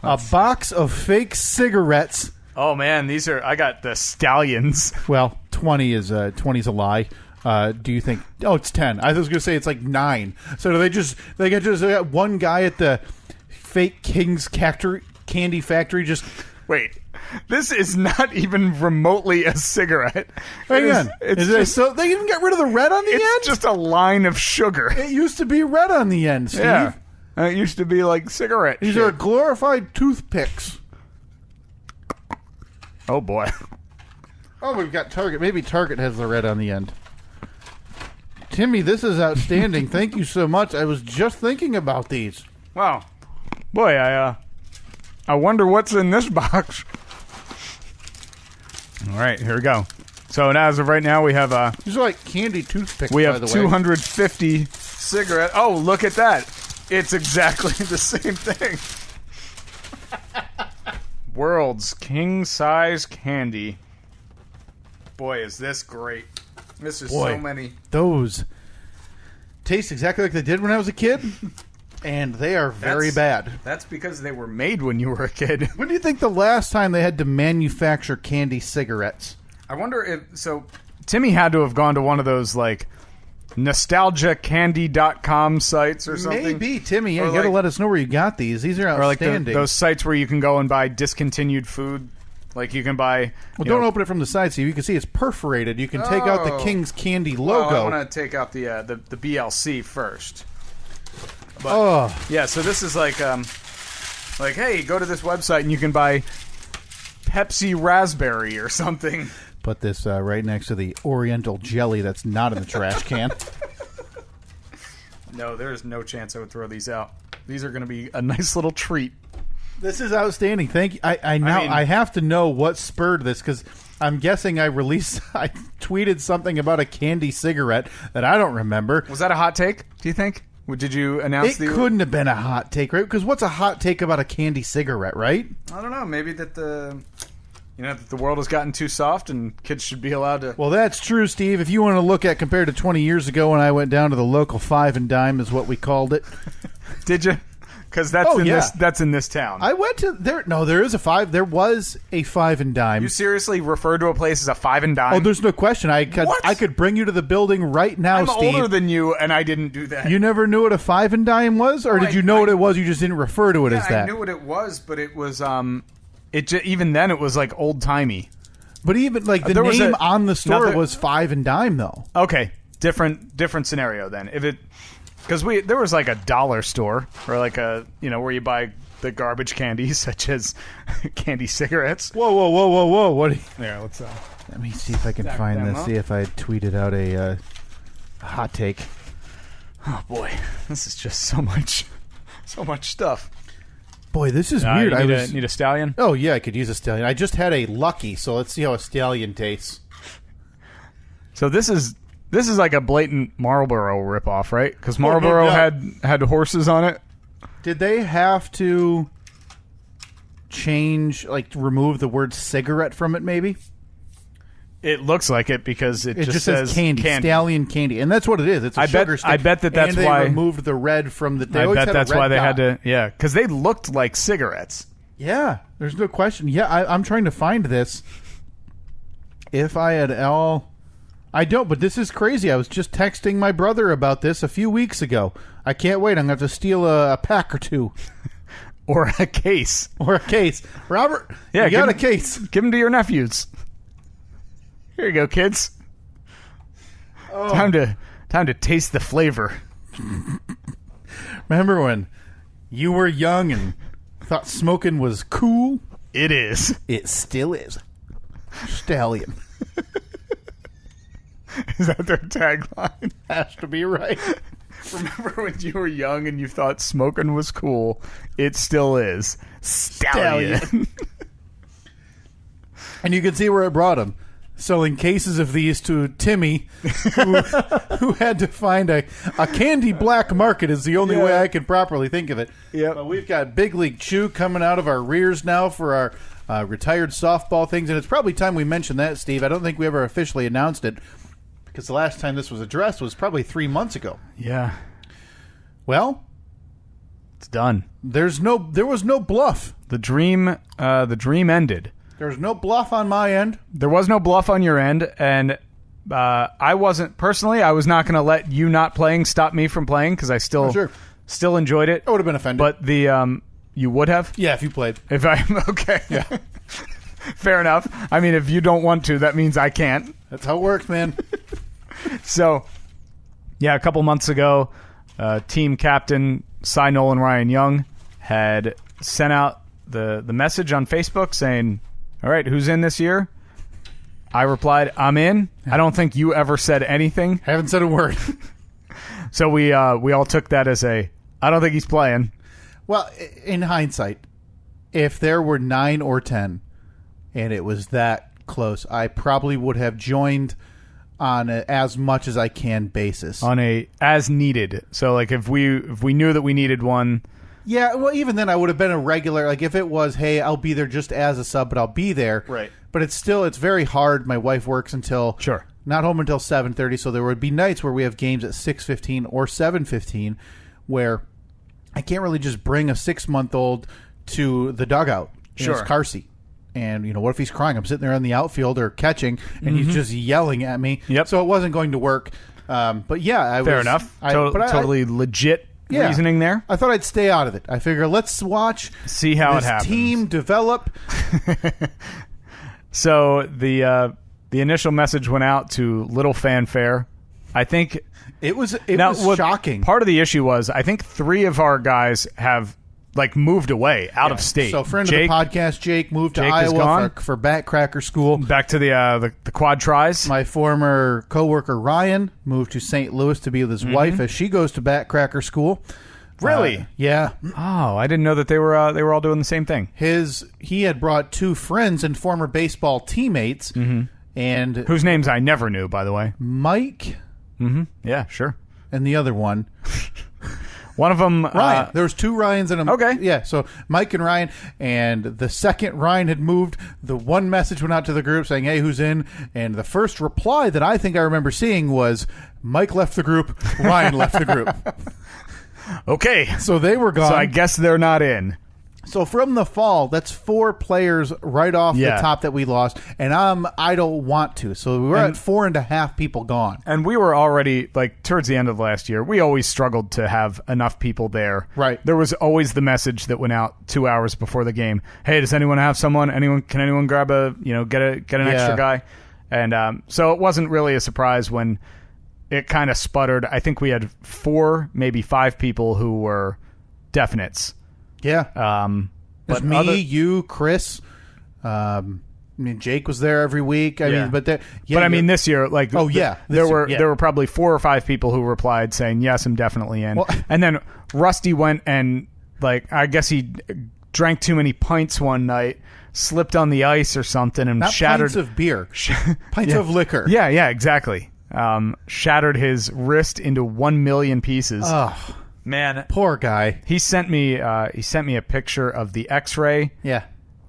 A box of fake cigarettes. Oh man, I got the Stallions. Well, 20's a lie. Do you think? Oh, it's 10. I was going to say it's like 9. So they got one guy at the fake King's candy factory just. Wait, this is not even remotely a cigarette. Hang on. So they even got rid of the red on the end? It's just a line of sugar. It used to be red on the end, Steve. Yeah. It used to be like cigarette. These are glorified toothpicks. Oh, boy. Oh, we've got Target. Maybe Target has the red on the end. Timmy, this is outstanding. Thank you so much. I was just thinking about these. Wow. Boy, I wonder what's in this box. All right, here we go. So as of right now, we have these are like candy toothpicks. We have by the 250 cigarettes. Oh, look at that! It's exactly the same thing. World's king size candy. Boy, is this great! This is so many. Those taste exactly like they did when I was a kid, and they are very bad. That's because they were made when you were a kid. When do you think the last time they had to manufacture candy cigarettes? I wonder if... So, Timmy had to have gone to one of those, like, nostalgiacandy.com sites or something. Maybe, Timmy. Yeah, you got to let us know where you got these. These are outstanding. Or like those sites where you can go and buy discontinued food. Like you can buy... Well, don't open it from the side so you can see it's perforated. You can take out the King's Candy logo. Well, I want to take out the BLC first. But, yeah, so this is like, hey, go to this website and you can buy Pepsi Raspberry or something. Put this right next to the Oriental jelly that's not in the trash can. No, there is no chance I would throw these out. These are going to be a nice little treat. This is outstanding. Thank you. I have to know what spurred this because I'm guessing I tweeted something about a candy cigarette that I don't remember. Was that a hot take, do you think? Did you announce it? It couldn't have been a hot take, right? Because what's a hot take about a candy cigarette, right? I don't know. Maybe that the world has gotten too soft and kids should be allowed to... Well, that's true, Steve. If you want to look at compared to 20 years ago when I went down to the local Five and Dime is what we called it. Did you? Because that's in this town. I went to there. No, there is a five. There was a Five and Dime. You seriously refer to a place as a Five and Dime? Oh, there's no question. I could bring you to the building right now, I'm Steve. older than you, and I didn't do that. You never knew what a Five and Dime was, or did you know what it was? You just didn't refer to it as that. I knew what it was, but it was even then it was like old timey. But even like the name on the store was Five and Dime, though. Okay, different scenario then. If it. Because there was like a dollar store, or like where you buy the garbage candy, such as candy cigarettes. Whoa! What? There, let's. Let me see if I can find this. See if I tweeted out a hot take. Oh boy, this is just so much stuff. Boy, this is weird. Need a Stallion? Oh yeah, I could use a Stallion. I just had a Lucky, so let's see how a Stallion tastes. So this is like a blatant Marlboro ripoff, right? Because Marlboro had horses on it. Did they have to change, remove the word cigarette from it, maybe? It looks like it because it just says candy, Stallion candy. And that's what it is. It's a sugar stick. I bet that's and why... they removed the red from the... I bet that's why they had to... Yeah, because they looked like cigarettes. Yeah, there's no question. Yeah, I'm trying to find this. If I had I don't, but this is crazy. I was just texting my brother about this a few weeks ago. I can't wait. I'm going to have to steal a pack or two. Or a case. Robert, you got a case. Give them to your nephews. Here you go, kids. Oh. Time to taste the flavor. Remember when you were young and thought smoking was cool? It is. It still is. Stallion. Is that their tagline? Has to be right. Remember when you were young and you thought smoking was cool? It still is. Stallion. And you can see where it brought him. Selling cases of these to Timmy, who had to find a candy black market is the only way I can properly think of it. Yeah. But we've got Big League Chew coming out of our rears now for our retired softball things, and it's probably time we mention that, Steve. I don't think we ever officially announced it, because the last time this was addressed was probably 3 months ago. Yeah. Well, It's done. There was no bluff. The dream ended. There was no bluff on my end. There was no bluff on your end, and I wasn't personally. I was not going to let you not playing stop me from playing because I still enjoyed it. I would have been offended, but you would have. Yeah, if you played. If I okay, yeah, fair enough. I mean, if you don't want to, that means I can't. That's how it works, man. So, yeah, a couple months ago, team captain Nolan Young had sent out the message on Facebook saying, "All right, who's in this year?" I replied, "I'm in." I don't think you ever said anything. Haven't said a word. So we all took that as I don't think he's playing. Well, in hindsight, if there were 9 or 10 and it was that close, I probably would have joined on a as much as I can basis. On a as needed. So like if we knew that we needed one. Yeah, well, even then I would have been a regular. Like if it was, hey, I'll be there just as a sub, but I'll be there. Right. But it's very hard. My wife works until not home until 7:30, so there would be nights where we have games at 6:15 or 7:15 where I can't really just bring a 6-month-old to the dugout in his car seat. And, what if he's crying? I'm sitting there on the outfield or catching, and he's just yelling at me. Yep. So it wasn't going to work. But, yeah. Fair enough. Totally legit reasoning there. I thought I'd stay out of it. I figure let's watch. See how it happens. Team develop. So the initial message went out to little fanfare. I think it was shocking. Part of the issue was I think 3 of our guys have moved away out of state. So friend of the podcast, Jake, moved to Iowa for backcracker school. Back to the quad tries. My former coworker Ryan moved to St. Louis to be with his wife as she goes to backcracker school. Really? Yeah. Oh, I didn't know that they were all doing the same thing. He had brought 2 friends and former baseball teammates, and whose names I never knew, by the way. Mike. Mm-hmm. Yeah, sure. And the other one. One of them, Ryan. There was 2 Ryans in them. Okay. Yeah, so Mike and Ryan, and the second Ryan had moved. The one message went out to the group saying, "Hey, who's in?" And the first reply that I think I remember seeing was, "Mike left the group, Ryan left the group." Okay. So they were gone. So I guess they're not in. So from the fall, that's 4 players right off the top that we lost, and I don't want to. So we were at 4.5 people gone. And we were already, towards the end of last year, we always struggled to have enough people there. Right. There was always the message that went out 2 hours before the game. Hey, does anyone have someone? Can anyone grab get an extra guy? And so it wasn't really a surprise when it kind of sputtered. I think we had 4, maybe 5 people who were definites. Yeah. But me, you, Chris, Jake was there every week. I mean, but this year, there were probably 4 or 5 people who replied saying, "Yes, I'm definitely in." Well, and then Rusty went and I guess he drank too many pints one night, slipped on the ice or something, and shattered pints of beer, pints of liquor. Yeah, exactly. Shattered his wrist into 1 million pieces. Oh. Man, poor guy. He sent me a picture of the X-ray. Yeah.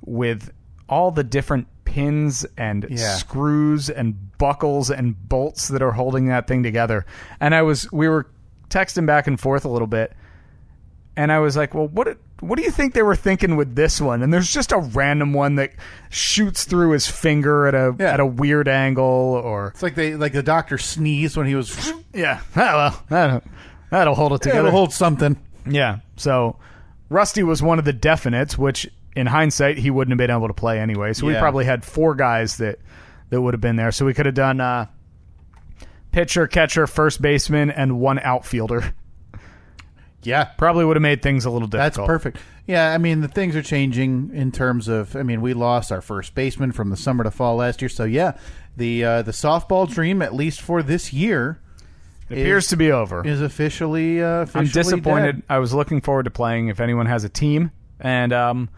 With all the different pins and screws and buckles and bolts that are holding that thing together. And we were texting back and forth a little bit, and I was like, "Well, what do you think they were thinking with this one?" And there's just a random one that shoots through his finger at a weird angle, or it's like the doctor sneezed when he was. Yeah. Well, that'll hold it together. It'll hold something. Yeah. So Rusty was one of the definites, which in hindsight he wouldn't have been able to play anyway. So we probably had 4 guys that would have been there. So we could have done pitcher, catcher, first baseman, and 1 outfielder. Yeah. Probably would have made things a little difficult. That's perfect. Yeah, I mean, the things are changing in terms of, we lost our first baseman from the summer to fall last year. So, yeah, the softball dream, at least for this year, it appears to be over. Is officially I'm disappointed. Dead. I was looking forward to playing if anyone has a team, and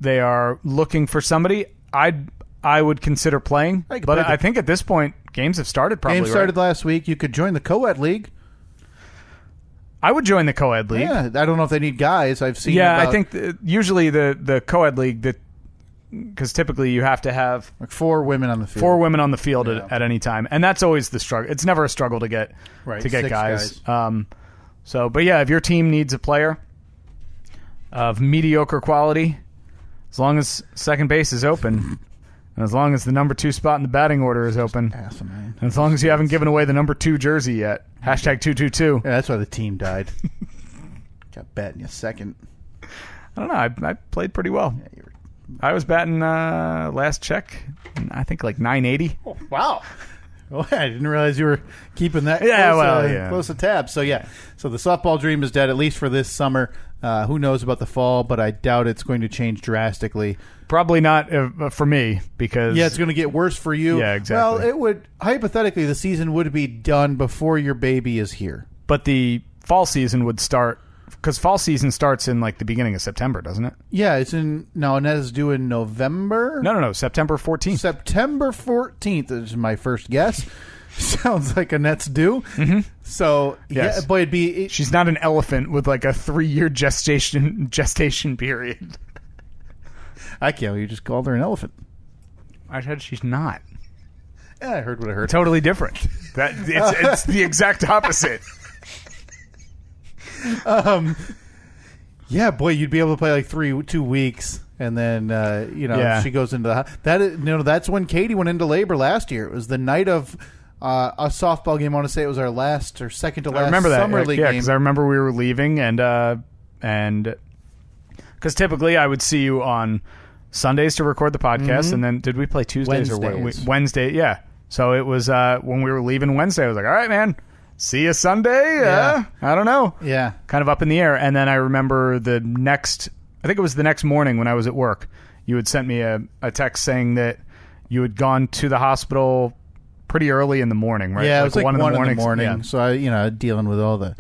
they are looking for somebody. I would consider playing, but I think at this point, games have started probably. Games started last week. You could join the co-ed league. I would join the co-ed league. Yeah, I don't know if they need guys. I've seen. Yeah, I think usually the co-ed league, because typically you have to have 4 women on the field. 4 women on the field at any time, and that's always the struggle. It's never a struggle to get 6 guys. But yeah, if your team needs a player, of mediocre quality, as long as second base is open, and as long as the number 2 spot in the batting order is open, Asinine. and as long as you haven't given away the number 2 jersey yet. Hashtag 222. Yeah, that's why the team died. Got batting you second. I don't know. I played pretty well. Yeah, I was batting last check, I think like 980. Oh, wow. Well, I didn't realize you were keeping that close a tab. So, so the softball dream is dead, at least for this summer. Who knows about the fall, but I doubt it's going to change drastically. Probably not for me, because... Yeah, it's going to get worse for you. Yeah, exactly. Well, it would... Hypothetically, the season would be done before your baby is here. But the fall season would start... Because fall season starts in like the beginning of September, doesn't it? Yeah, it's in... No, and that is due in November? No. September 14th. September 14th is my first guess. Sounds like Annette's due. Mm-hmm. So, yes. Yeah, boy, it'd be... She's not an elephant with like a 3-year gestation period. I can't. You just called her an elephant. I said she's not. Yeah, I heard what I heard. Totally different. It's the exact opposite. Yeah, boy, you'd be able to play like 2 weeks, and then she goes into the that's when Katie went into labor last year. It was the night of a softball game. I want to say it was our last or second to last summer league game. Yeah, because I remember we were leaving, and because typically I would see you on Sundays to record the podcast, and then did we play Tuesdays or Wednesday? Yeah. So it was when we were leaving Wednesday. I was like, all right, man. See you Sunday? Yeah. I don't know. Yeah. Kind of up in the air. And then I remember I think it was the next morning when I was at work, you had sent me a text saying that you had gone to the hospital pretty early in the morning, right? Yeah, it was like 1 in the morning. Yeah. So I, dealing with all the,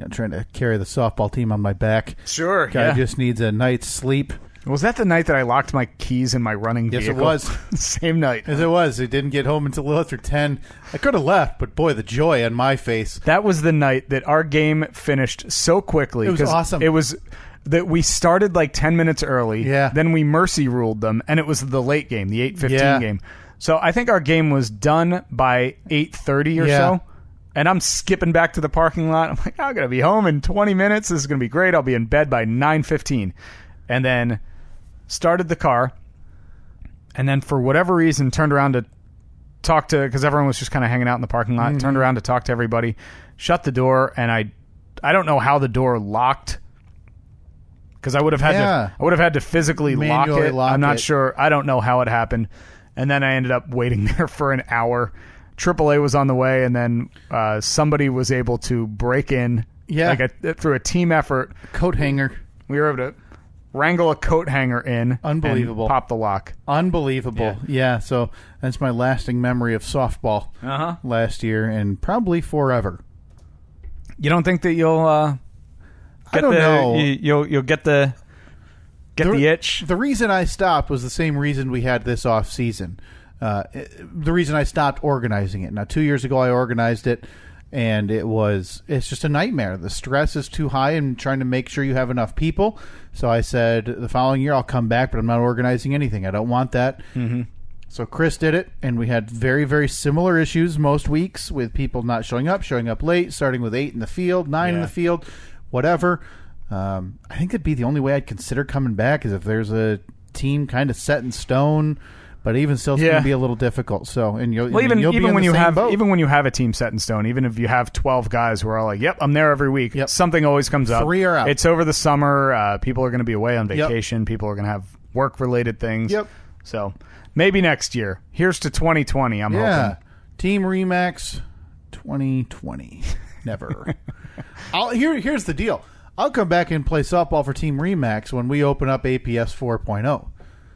trying to carry the softball team on my back. Sure. Guy just needs a night's sleep. Was that the night that I locked my keys in my running vehicle? Yes, it was. Same night. Yes, it was. I didn't get home until a little after 10. I could have left, but boy, the joy on my face. That was the night that our game finished so quickly. It was awesome. It was that we started like 10 minutes early. Yeah. Then we mercy ruled them, and it was the late game, the 8:15 game. So I think our game was done by 8:30 or so. And I'm skipping back to the parking lot. I'm like, I'm going to be home in 20 minutes. This is going to be great. I'll be in bed by 9:15. And then started the car, and then for whatever reason turned around to talk to, because everyone was just kind of hanging out in the parking lot, turned around to talk to everybody, shut the door, and I don't know how the door locked, because I would have had to physically lock it. I'm not sure. I don't know how it happened. And then I ended up waiting there for an hour. AAA was on the way, and then somebody was able to break in through a team effort. Coat hanger. We were able to wrangle a coat hanger in. Unbelievable. And pop the lock. Unbelievable. Yeah, so that's my lasting memory of softball last year and probably forever. You don't think that you'll I don't know. You'll get the itch? The reason I stopped was the same reason we had this off season. The reason I stopped organizing it. Now, 2 years ago I organized it, and it's just a nightmare. The stress is too high and trying to make sure you have enough people. So I said the following year I'll come back, but I'm not organizing anything. I don't want that. Mm-hmm. So Chris did it, and we had very, very similar issues most weeks with people not showing up late, starting with 8 in the field, 9 in the field, whatever. I think it'd be the only way I'd consider coming back is if there's a team kind of set in stone. But even still, it's going to be a little difficult. So, and you'll even be when you have boat. Even when you have a team set in stone, even if you have 12 guys who are all like, "Yep, I'm there every week," something always comes up. 3 are out. It's over the summer. People are going to be away on vacation. Yep. People are going to have work-related things. Yep. So maybe next year. Here's to 2020. I'm hoping. Team Remax 2020. Never. Here's the deal. I'll come back and play softball for Team Remax when we open up APS 4.0.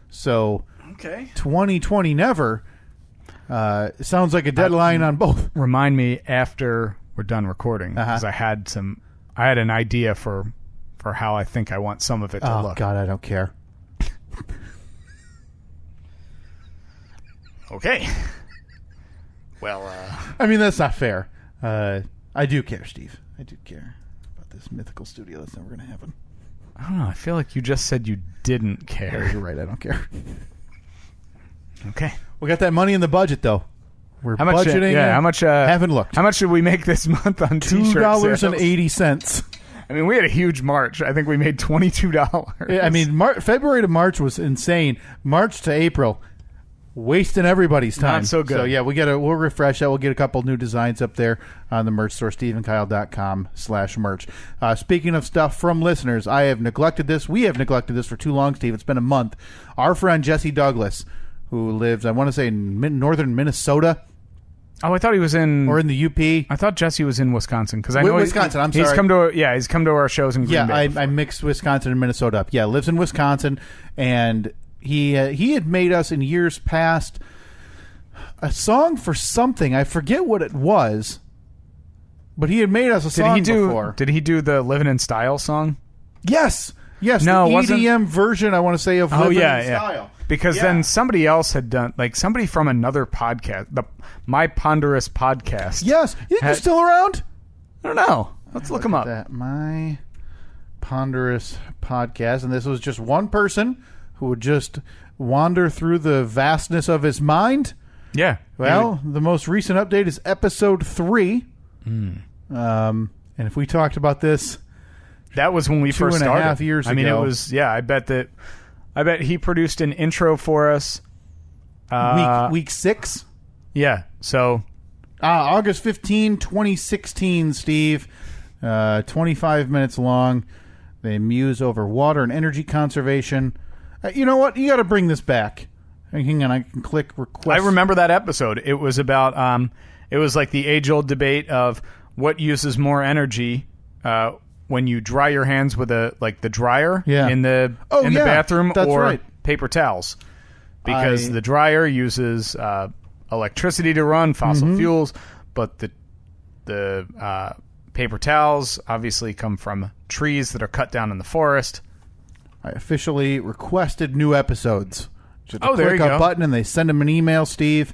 So. Okay. 2020 never. Sounds like a deadline on both. Remind me after we're done recording, because I had an idea for how I think I want some of it to look. Oh God, I don't care. Okay. Well, I mean that's not fair. I do care, Steve. I do care about this mythical studio that's never going to happen. I don't know. I feel like you just said you didn't care. Yeah, you're right. I don't care. Okay. We got that money in the budget, though. We're budgeting. How much? Haven't looked. How much should we make this month on T-shirts? $2.80. I mean, we had a huge March. I think we made $22. I mean, February to March was insane. March to April, wasting everybody's time. Not so good. So yeah, we'll refresh that. We'll get a couple new designs up there on the merch store, SteveandKyle.com/merch. Speaking of stuff from listeners, we have neglected this for too long, Steve. It's been a month. Our friend Jesse Douglas, who lives, I want to say, in northern Minnesota. Oh, I thought he was in... Or in the UP. I thought Jesse was in Wisconsin, because I know Wisconsin, I'm sorry. He's come to our shows in Green Bay. I mixed Wisconsin and Minnesota up. Yeah, lives in Wisconsin, and he had made us in years past a song for something. I forget what it was, but he had made us a song before. Did he do the Living in Style song? Yes. Yes, no, the EDM version, I want to say, of Living in Style. Because then somebody else had done, like somebody from another podcast, My Ponderous Podcast. Yes. You're still around? I don't know. Let's look him up. That My Ponderous Podcast. And this was just one person who would just wander through the vastness of his mind. Yeah. Well, the most recent update is episode 3. And if we talked about this... That was when we first started. 2.5 years ago. I mean, it was, I bet he produced an intro for us. Week 6? Yeah, so... August 15, 2016, Steve. 25 minutes long. They muse over water and energy conservation. You know what? You got to bring this back. Hang on, I can click request. I remember that episode. It was about... it was like the age-old debate of what uses more energy... when you dry your hands with the dryer in the bathroom or paper towels, because the dryer uses electricity to run, fossil fuels, but the paper towels obviously come from trees that are cut down in the forest. I officially requested new episodes. Just there you go. Click a button and they send them an email, Steve.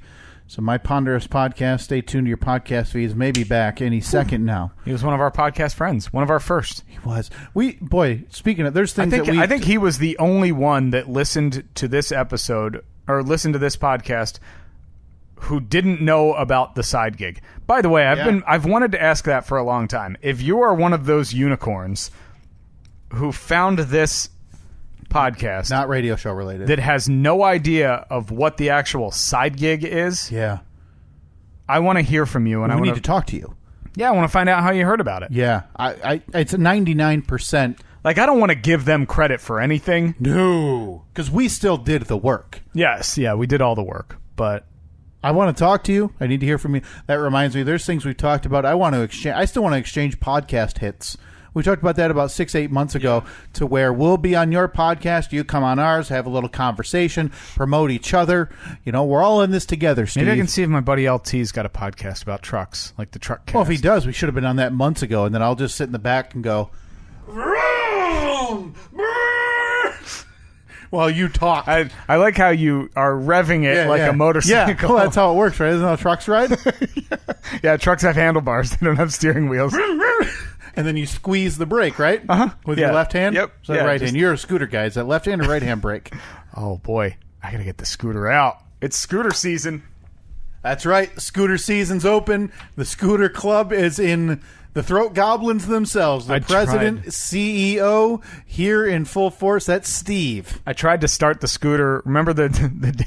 So My Ponderous Podcast, stay tuned to your podcast feeds. May be back any second now. He was one of our podcast friends, one of our first. He was. Speaking of, there's things I think he was the only one that listened to this episode or listened to this podcast who didn't know about the side gig. By the way, I've wanted to ask that for a long time. If you are one of those unicorns who found this podcast, not radio show related, that has no idea of what the actual side gig is, I want to hear from you, and I need to talk to you. Yeah, I want to find out how you heard about it. Yeah, it's a 99%. Like, I don't want to give them credit for anything. No, because we still did the work. Yes, we did all the work, but I want to talk to you. I need to hear from you. That reminds me, there's things we've talked about. I still want to exchange podcast hits. We talked about that about 6-8 months ago, to where we'll be on your podcast, you come on ours, have a little conversation, promote each other. You know, we're all in this together, Steve. Maybe I can see if my buddy LT's got a podcast about trucks, like the Truck Cast. Well, if he does, we should have been on that months ago, and then I'll just sit in the back and go, while you talk. I like how you are revving it like a motorcycle. Yeah, well, that's how it works, right? Isn't that how trucks ride? Yeah, trucks have handlebars. They don't have steering wheels. And then you squeeze the brake, right? With your left hand? Yep. So right hand. You're a scooter guy. Is that left hand or right hand brake? Oh, boy. I got to get the scooter out. It's scooter season. That's right. Scooter season's open. The scooter club is in the throat goblins themselves. The president, CEO, here in full force. That's Steve. I tried to start the scooter. Remember the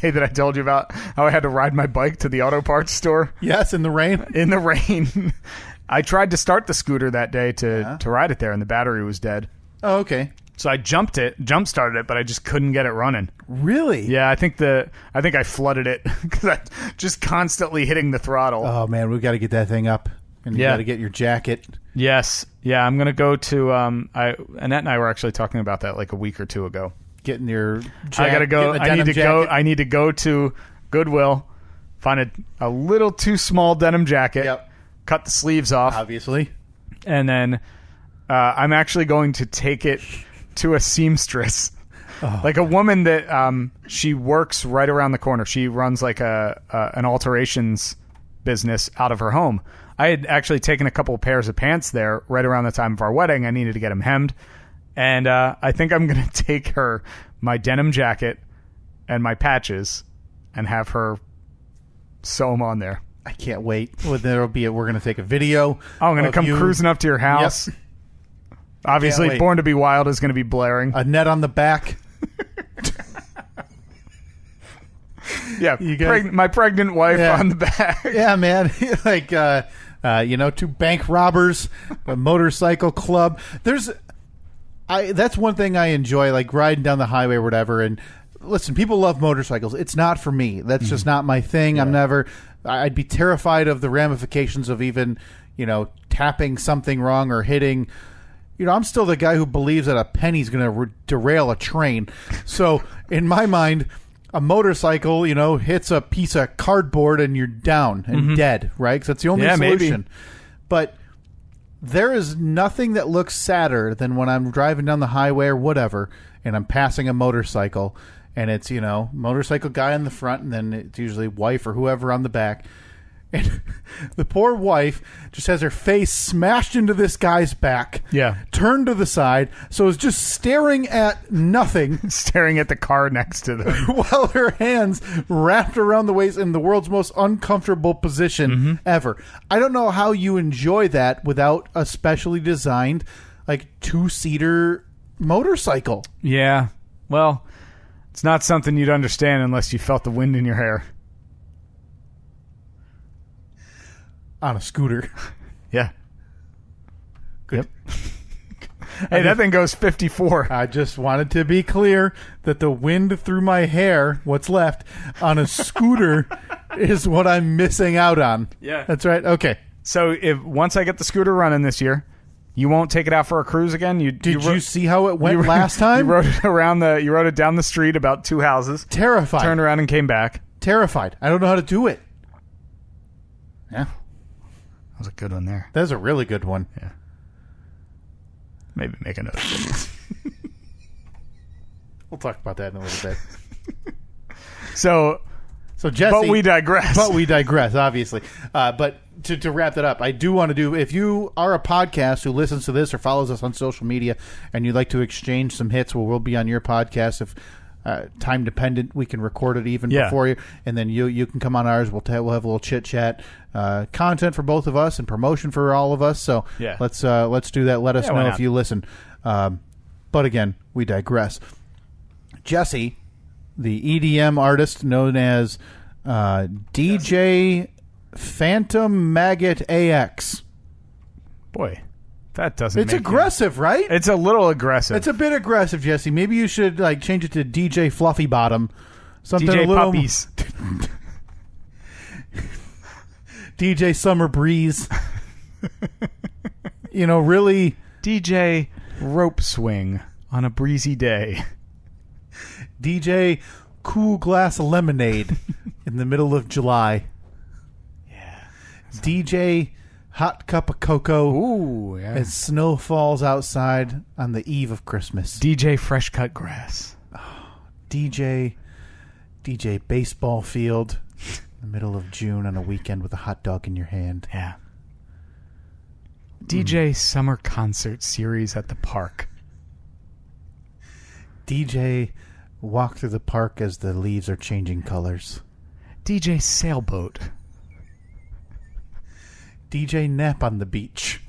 day that I told you about how I had to ride my bike to the auto parts store? Yes, in the rain. In the rain. I tried to start the scooter that day to ride it there, and the battery was dead. Oh, okay. So I jump started it, but I just couldn't get it running. Really? Yeah, I think I flooded it because I just constantly hitting the throttle. Oh man, we've got to get that thing up, and you got to get your jacket. Yes, yeah, I'm gonna go to. Annette and I were actually talking about that like a week or two ago. Getting your jacket. I gotta go. I need to go to Goodwill, find a little too small denim jacket. Yep. Cut the sleeves off, obviously, and then I'm actually going to take it to a seamstress, like a woman that she works right around the corner. She runs like an alterations business out of her home. I had actually taken a couple of pairs of pants there right around the time of our wedding. I needed to get them hemmed, and I think I'm going to take her my denim jacket and my patches and have her sew them on there. I can't wait. Well, we're going to take a video. I'm going to come cruising up to your house. Yep. Obviously, Born to Be Wild is going to be blaring. A net on the back. Yeah, my pregnant wife on the back. Yeah, man. Like, two bank robbers, a motorcycle club. That's one thing I enjoy, like riding down the highway or whatever. And listen, people love motorcycles. It's not for me. That's just not my thing. Yeah. I'd be terrified of the ramifications of even, tapping something wrong or hitting. I'm still the guy who believes that a penny's going to derail a train. So in my mind, a motorcycle, hits a piece of cardboard and you're down and dead, right? Because that's the only solution. Maybe. But there is nothing that looks sadder than when I'm driving down the highway or whatever, and I'm passing a motorcycle, and it's, motorcycle guy in the front, and then it's usually wife or whoever on the back. And the poor wife just has her face smashed into this guy's back. Yeah. Turned to the side. So it's just staring at nothing. Staring at the car next to them. While her hands wrapped around the waist in the world's most uncomfortable position ever. I don't know how you enjoy that without a specially designed, like, 2-seater motorcycle. Yeah. Well, it's not something you'd understand unless you felt the wind in your hair. On a scooter. Yeah. Good. Yep. Hey, that thing goes 54. I just wanted to be clear that the wind through my hair, what's left, on a scooter is what I'm missing out on. Yeah. That's right. Okay. So once I get the scooter running this year, you won't take it out for a cruise again? Did you see how it went last time? You rode it down the street about 2 houses. Terrified. Turned around and came back. Terrified. I don't know how to do it. Yeah. That was a good one there. That was a really good one. Yeah. Maybe make another one. We'll talk about that in a little bit. So Jesse... But we digress. Obviously. But to wrap that up, I do want to do... If you are a podcast who listens to this or follows us on social media and you'd like to exchange some hits, we'll be on your podcast. If time dependent, we can record it even before you, and then you can come on ours. We'll have a little chit chat, content for both of us and promotion for all of us. So let's do that. Let us know if you listen. But again, we digress. Jesse, the EDM artist known as DJ Phantom Maggot AX. Boy. That doesn't. It's aggressive, right? It's a little aggressive. It's a bit aggressive, Jesse. Maybe you should change it to DJ Fluffy Bottom. Something DJ a little Puppies. DJ Summer Breeze. Really. DJ Rope Swing on a breezy day. DJ Cool Glass Lemonade in the middle of July. Yeah. DJ Hot Cup of Cocoa. Ooh, yeah. As snow falls outside on the eve of Christmas. DJ Fresh Cut Grass. DJ Baseball Field in the middle of June on a weekend with a hot dog in your hand. Yeah. DJ Summer Concert Series at the park. DJ Walk through the park as the leaves are changing colors. DJ Sailboat. DJ Nap on the beach.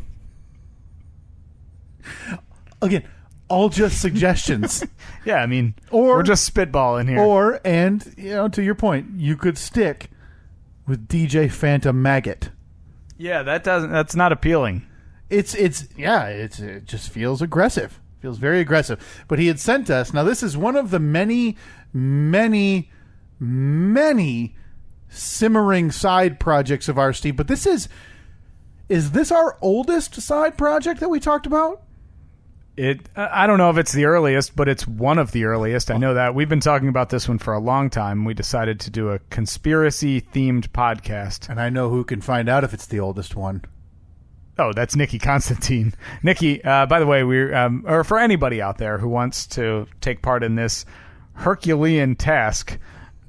Again, all just suggestions. Yeah, I mean, we're just spitballing here. And to your point, you could stick with DJ Phantom Maggot. Yeah, that's not appealing. It just feels aggressive. Feels very aggressive. But he had sent us, now this is one of the many, many, many simmering side projects of ours, Steve, but this is this our oldest side project that we talked about? I don't know if it's the earliest, but it's one of the earliest. I know that. We've been talking about this one for a long time. We decided to do a conspiracy-themed podcast. And I know who can find out if it's the oldest one. Oh, that's Nikki Constantine. Nikki, by the way, or for anybody out there who wants to take part in this Herculean task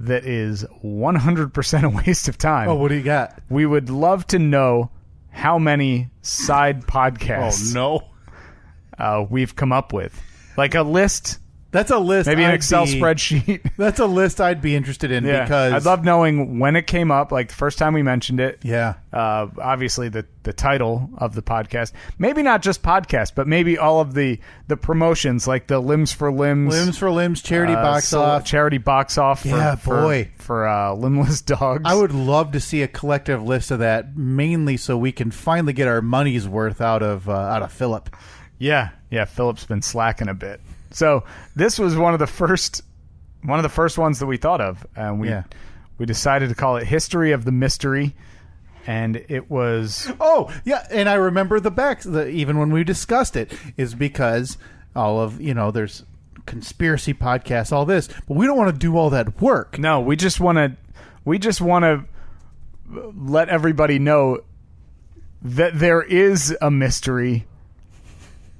that is 100% a waste of time. Oh, what do you got? We would love to know how many side podcasts we've come up with. Like a list That's a list. Maybe an Excel spreadsheet. That's a list I'd be interested in because I'd love knowing when it came up, like the first time we mentioned it. Yeah. Obviously, the title of the podcast. Maybe not just podcast, but maybe all of the promotions, like the Limbs for Limbs. Limbs for Limbs charity box off. Charity box off for limbless dogs. I would love to see a collective list of that, mainly so we can finally get our money's worth out of Philip. Yeah. Philip's been slacking a bit. So this was one of the first ones that we thought of, and we decided to call it History of the Mystery, and it was and I remember even when we discussed it is because all of there's conspiracy podcasts, all this, but we don't want to do all that work. No, we just want to let everybody know that there is a mystery,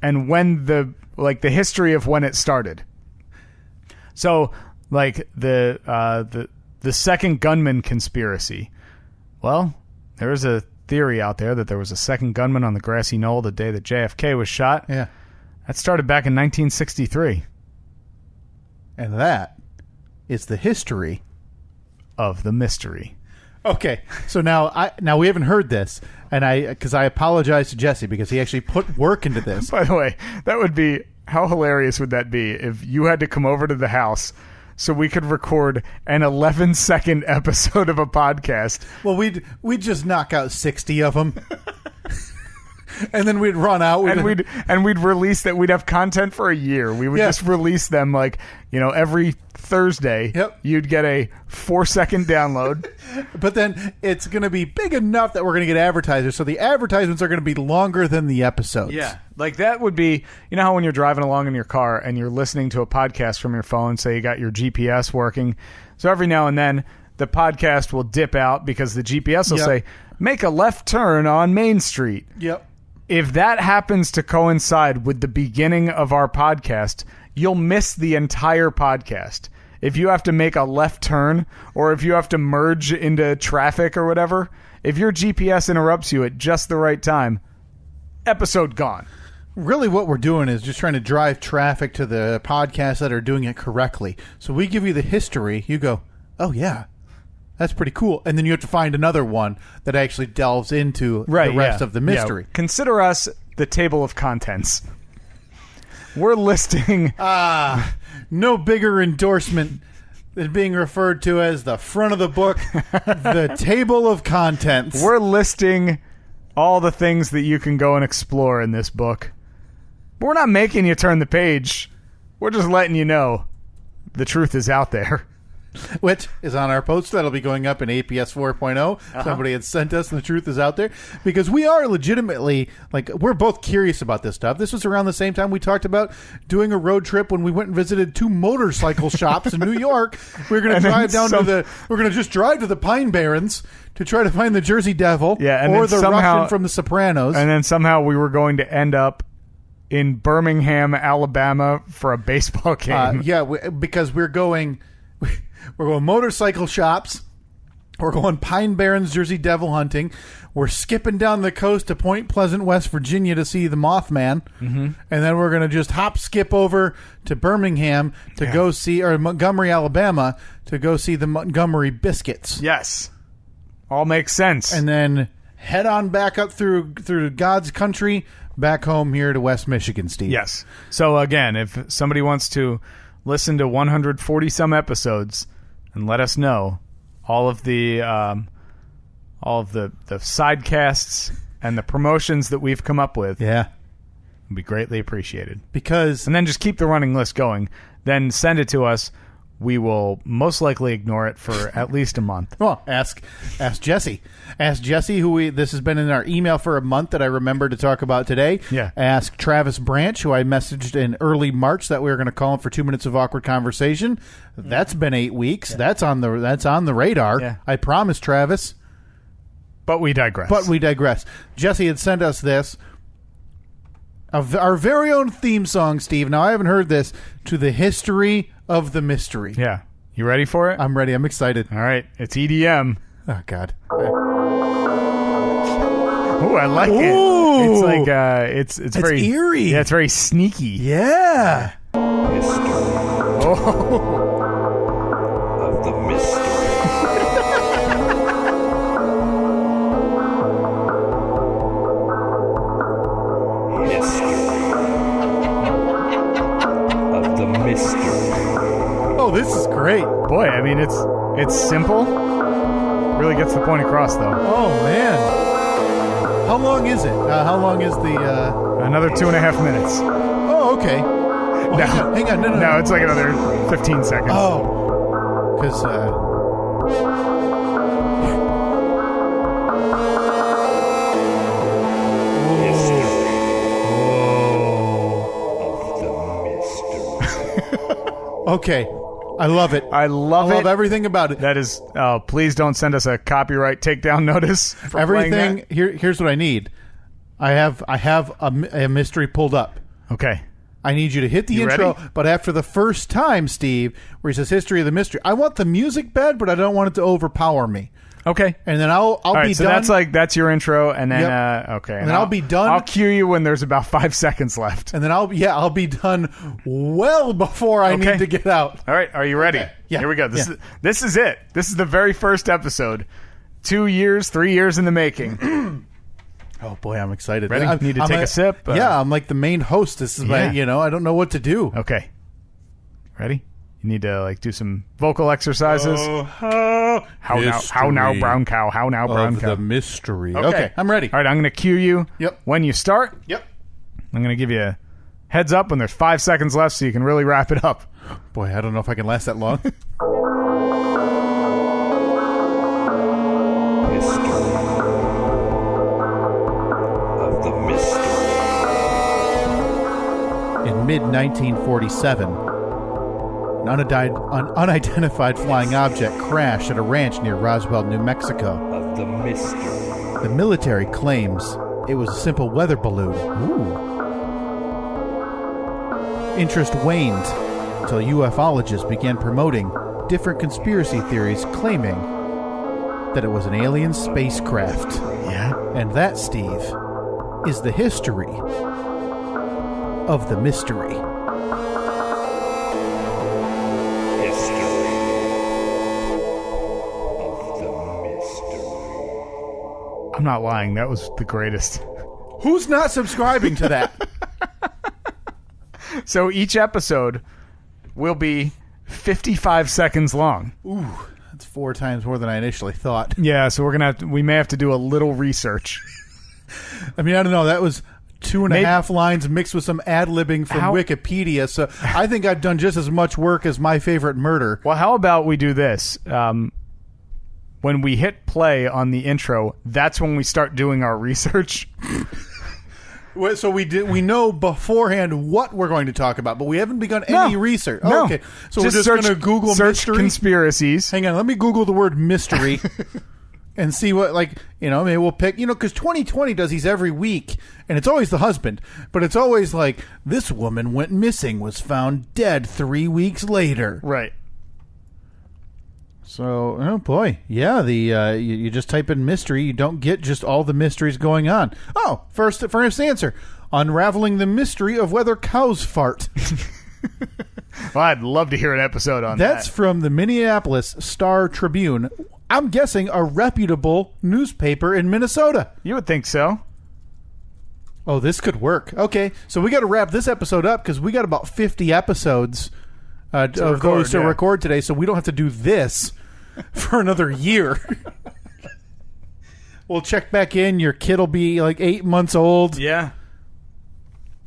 and when the history of when it started. So, like the second gunman conspiracy. Well, there's a theory out there that there was a second gunman on the grassy knoll the day that JFK was shot. Yeah. That started back in 1963. And that is the history of the mystery. Okay, so now we haven't heard this, and because I apologize to Jesse because he actually put work into this. By the way, that would be, how hilarious would that be if you had to come over to the house so we could record an 11-second episode of a podcast? Well, we'd just knock out 60 of them. And then we'd run out, and we'd release that. We'd have content for a year. We would just release them every Thursday. Yep. You'd get a 4-second download. But then it's going to be big enough that we're going to get advertisers. So the advertisements are going to be longer than the episodes. Yeah, like that would be. You know how when you're driving along in your car and you're listening to a podcast from your phone, say you got your GPS working. So every now and then the podcast will dip out because the GPS will say, "Make a left turn on Main Street." Yep. If that happens to coincide with the beginning of our podcast, you'll miss the entire podcast. If you have to make a left turn or if you have to merge into traffic or whatever, if your GPS interrupts you at just the right time, episode gone. Really what we're doing is just trying to drive traffic to the podcasts that are doing it correctly. So we give you the history. You go, oh, yeah. That's pretty cool. And then you have to find another one that actually delves into the rest of the mystery. Yeah. Consider us the table of contents. We're listing... no bigger endorsement than being referred to as the front of the book, the table of contents. We're listing all the things that you can go and explore in this book. But we're not making you turn the page. We're just letting you know the truth is out there. Which is on our post. That'll be going up in APS 4.0. Somebody had sent us, and the truth is out there. Because we are legitimately, we're both curious about this stuff. This was around the same time we talked about doing a road trip when we went and visited 2 motorcycle shops in New York. We're going to drive down we're going to just drive to the Pine Barrens to try to find the Jersey Devil or the Russian from The Sopranos. And then somehow we were going to end up in Birmingham, Alabama for a baseball game. Because we're going motorcycle shops. We're going Pine Barrens Jersey Devil hunting. We're skipping down the coast to Point Pleasant, West Virginia to see the Mothman. Mm-hmm. And then we're going to just skip over to Birmingham to go see, or Montgomery, Alabama, to go see the Montgomery Biscuits. Yes. All makes sense. And then head on back up through God's country, back home here to West Michigan, Steve. Yes. So again, if somebody wants to listen to 140 some episodes and let us know all of the sidecasts and the promotions that we've come up with, would be greatly appreciated. And then just keep the running list going. Then send it to us. We will most likely ignore it for at least a month. Well, ask Jesse. Ask Jesse, this has been in our email for a month that I remember to talk about today. Yeah. Ask Travis Branch, who I messaged in early March that we were going to call him for 2 minutes of awkward conversation. That's been 8 weeks. Yeah. That's on the radar. Yeah. I promise, Travis. But we digress. Jesse had sent us this. Our very own theme song, Steve. Now, I haven't heard this, to the history of the mystery. Yeah. You ready for it? I'm ready. I'm excited. All right. It's EDM. Oh, God. Oh, I like it. It's like, it's very eerie. Yeah, it's very sneaky. Yeah. Of the mystery. Of the mystery. Oh, this is great. Boy, I mean, it's simple. Really gets the point across, though. Oh, man. How long is it? How long is the... Another 2.5 minutes. Oh, okay. Well, No. hang on. No. No, it's like another 15 seconds. Oh. Because... Okay. I love it. I love it. Everything about it. That is... please don't send us a copyright takedown notice for playing Everything. that. Here's what I need. I have a mystery pulled up. Okay. I need you to hit the You intro, ready? but after the first time, Steve, where he says history of the mystery, I want the music bed, but I don't want it to overpower me. Okay. And then I'll All right, be so done. that's your intro, and then Yep. okay, And then I'll be done. I'll cue you when there's about 5 seconds left. And then I'll be done well before I Okay. need to get out. All right, are you ready? Yeah. Here we go. This is it. This is the very first episode. 3 years in the making. Oh boy, I'm excited. Ready? I'm, Need to I'm take like- a sip? Yeah, I'm like the main host. This is my, Yeah. I don't know what to do. Okay. Ready? You need to like do some vocal exercises. How now, brown cow? How now, brown Of cow? the mystery. Okay, I'm ready. All right, I'm going to cue you. Yep. When you start, Yep. I'm going to give you a heads up when there's 5 seconds left, so you can really wrap it up. Boy, I don't know if I can last that long. Of the mystery. In mid-1947, an unidentified flying object crashed at a ranch near Roswell, New Mexico. Of the mystery. The military claims it was a simple weather balloon. Interest waned until ufologists began promoting different conspiracy theories claiming that it was an alien spacecraft. Yeah. And that, Steve, is the history of the mystery. History. Of the mystery. I'm not lying. That was the greatest. Who's not subscribing to that? So each episode will be 55 seconds long. Ooh, that's 4 times more than I initially thought. Yeah, so we may have to do a little research. I mean, I don't know. That was 2.5 lines mixed with some ad-libbing from Wikipedia. So I think I've done just as much work as My Favorite Murder. Well, how about we do this? When we hit play on the intro, that's when we start doing our research. So we know beforehand what we're going to talk about, but we haven't begun any research. No. Oh, okay, so we're just going to Google search mystery. conspiracies. Hang on, let me Google the word mystery and see what, maybe we'll pick, because 2020 does these every week, and it's always the husband, but it's always like, this woman went missing, was found dead 3 weeks later. Right. So, oh boy, yeah. You just type in mystery, you don't get just all the mysteries going on. Oh, first answer: unraveling the mystery of whether cows fart. Well, I'd love to hear an episode on That's that. from the Minneapolis Star Tribune. I'm guessing a reputable newspaper in Minnesota. You would think so. Oh, this could work. Okay, so we got to wrap this episode up because we got about 50 episodes of those to record today, so we don't have to do this for another year. We'll check back in. Your kid will be like 8 months old. Yeah.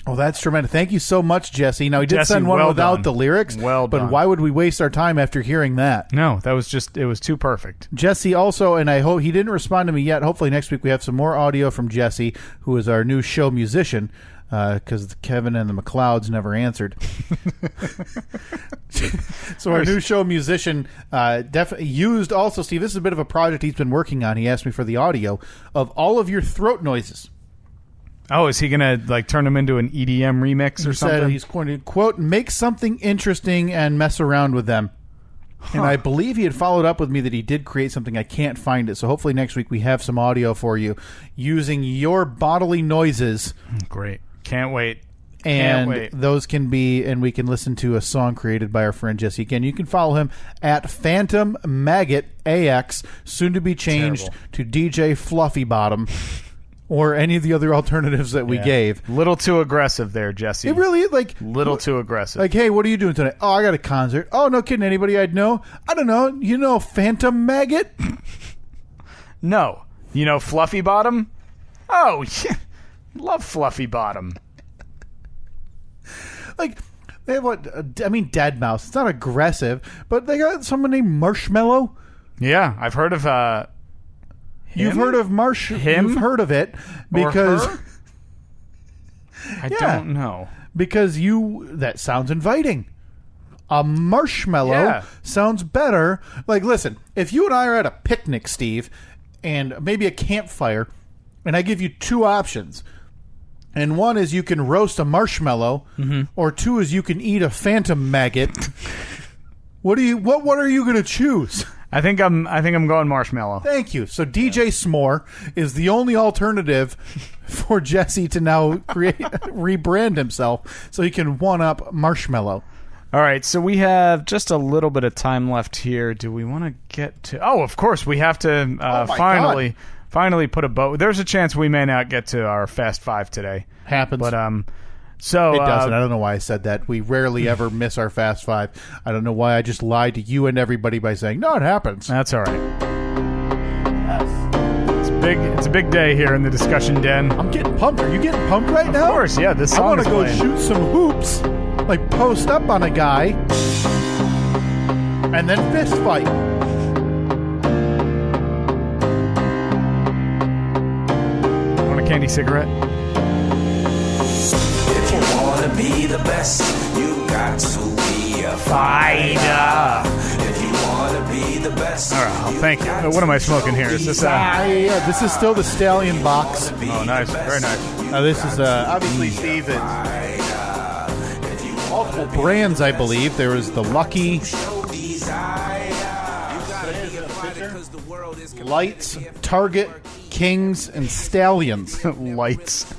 Oh, that's tremendous. Thank you so much, Jesse. Now, he did Jesse, send one well without done. the lyrics, Well but done. why would we waste our time after hearing that? No, it was too perfect. Jesse also, and I hope he didn't respond to me yet. Hopefully next week we have some more audio from Jesse, who is our new show musician, because Kevin and the MacLeods never answered. So our new show musician definitely used also, Steve, this is a bit of a project he's been working on. He asked me for the audio of all of your throat noises. Oh, is he going to turn them into an EDM remix or He said something? he's going to, quote, make something interesting and mess around with them. And I believe he had followed up with me that he did create something. I can't find it. So hopefully next week we have some audio for you using your bodily noises. Great. Can't wait. And wait. those can be, and we can listen to a song created by our friend Jesse. Again, you can follow him at Phantom Maggot AX, soon to be changed to DJ Fluffy Bottom, or any of the other alternatives that we gave. Little too aggressive there, Jesse. It really, like... Little too aggressive. Like, hey, what are you doing tonight? Oh, I got a concert. Oh, no kidding. Anybody I'd know? I don't know. You know Phantom Maggot? No. You know Fluffy Bottom? Oh, yeah. Love Fluffy Bottom. Like, they have what? I mean, Dead Mouse. It's not aggressive, but they got someone named Marshmallow. Yeah, I've heard of him? You've heard of Him? You've heard of it because Or her? I don't know. because that sounds inviting. A marshmallow sounds better. Like, listen, if you and I are at a picnic, Steve, and maybe a campfire, and I give you two options. And one is you can roast a marshmallow, or two is you can eat a phantom maggot. What are you going to choose? I think I'm going marshmallow. Thank you. So DJ S'more is the only alternative for Jesse to now rebrand himself, so he can one up marshmallow. All right, so we have just a little bit of time left here. Do we want to get to... Oh, of course, we have to finally put a bow. There's a chance we may not get to our Fast Five today. Happens. But, so... It doesn't. I don't know why I said that. We rarely ever miss our Fast Five. I don't know why I just lied to you and everybody by saying, no, it happens. That's all right. It's a big day here in the discussion den. I'm getting pumped. Are you getting pumped right now? Of course, yeah. This song I want is to go playing. shoot some hoops, like post up on a guy, and then fist fight. Want a candy cigarette? If you wanna be the best, you got to be a fighter. If you wanna be the best, All right, well, thank you. What am I smoking here? Is this Yeah, this is still the Stallion box. Oh, nice. Very nice. This is obviously, Steve, it's multiple brands, I believe. There was the Lucky, Lights, Target, Kings, and Stallions. Lights.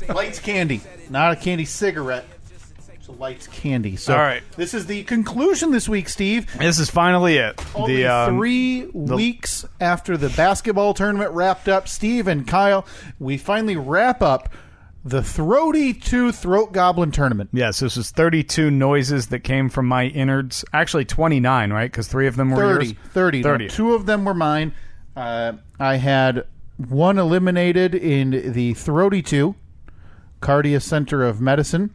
Lights candy, not a candy cigarette. It's a Lights candy. So All right. This is the conclusion this week, Steve. This is finally it. Only 3 weeks after the basketball tournament wrapped up, Steve and Kyle, we finally wrap up the Throaty 2 Throat Goblin Tournament. Yes, this was 32 noises that came from my innards. Actually, 29, right? Because 3 of them were yours. 30. No, 2 of them were mine. I had 1 eliminated in the Throaty 2, Cardia Center of Medicine.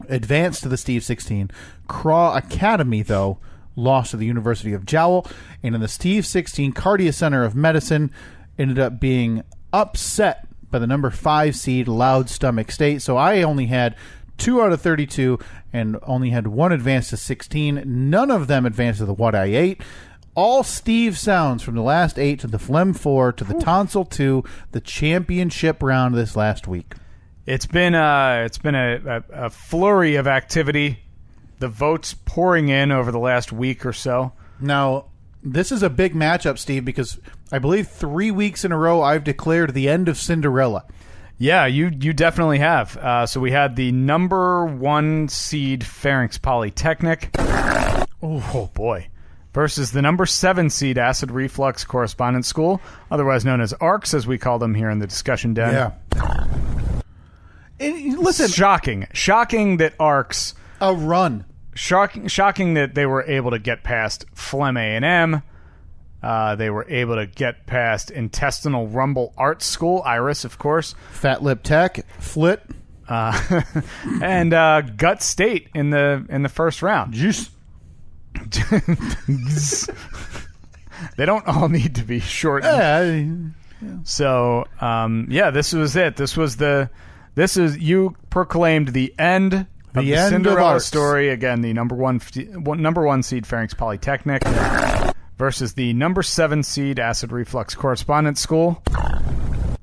Advanced to the Steve 16. Craw Academy, though, lost to the University of Jowl. And in the Steve 16, Cardia Center of Medicine ended up being upset by the number 5 seed Loud Stomach State. So I only had 2 out of 32 and only had 1 advance to 16. None of them advanced to the What I Ate. All Steve sounds from the last 8 to the Phlegm 4 to the Tonsil 2, the championship round this last week. It's been a flurry of activity. The votes pouring in over the last week or so. Now, this is a big matchup, Steve, because I believe 3 weeks in a row I've declared the end of Cinderella. Yeah, you definitely have. So we had the number 1 seed Pharynx Polytechnic. Oh boy. Versus the number 7 seed Acid Reflux Correspondence School, otherwise known as ARCS, as we call them here in the discussion den. Yeah. And listen, Shocking that ARCS... a run. Shocking that they were able to get past Phlegm A&M. They were able to get past Intestinal Rumble Arts School, Iris, of course. Fat Lip Tech, Flit. And Gut State in the first round. Juice. They don't all need to be shortened. So, this was it. This is you proclaimed the end of the Cinderella story. Again, the number one seed Pharynx Polytechnic versus the number 7 seed Acid Reflux Correspondence School.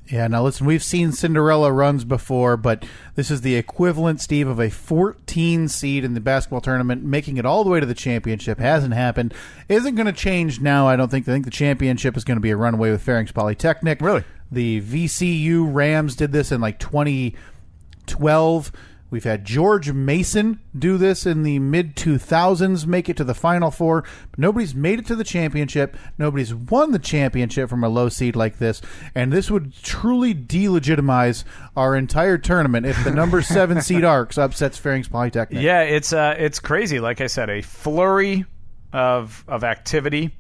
Yeah, now listen, we've seen Cinderella runs before, but this is the equivalent, Steve, of a 14 seed in the basketball tournament, making it all the way to the championship. Hasn't happened. Isn't going to change now, I don't think. I think the championship is going to be a runaway with Pharynx Polytechnic. Really? The VCU Rams did this in like 2012. We've had George Mason do this in the mid-2000s, make it to the Final Four. But nobody's made it to the championship. Nobody's won the championship from a low seed like this. And this would truly delegitimize our entire tournament if the number 7 seed Arcs upsets Pharynx Polytechnic. Yeah, it's crazy. Like I said, a flurry of activity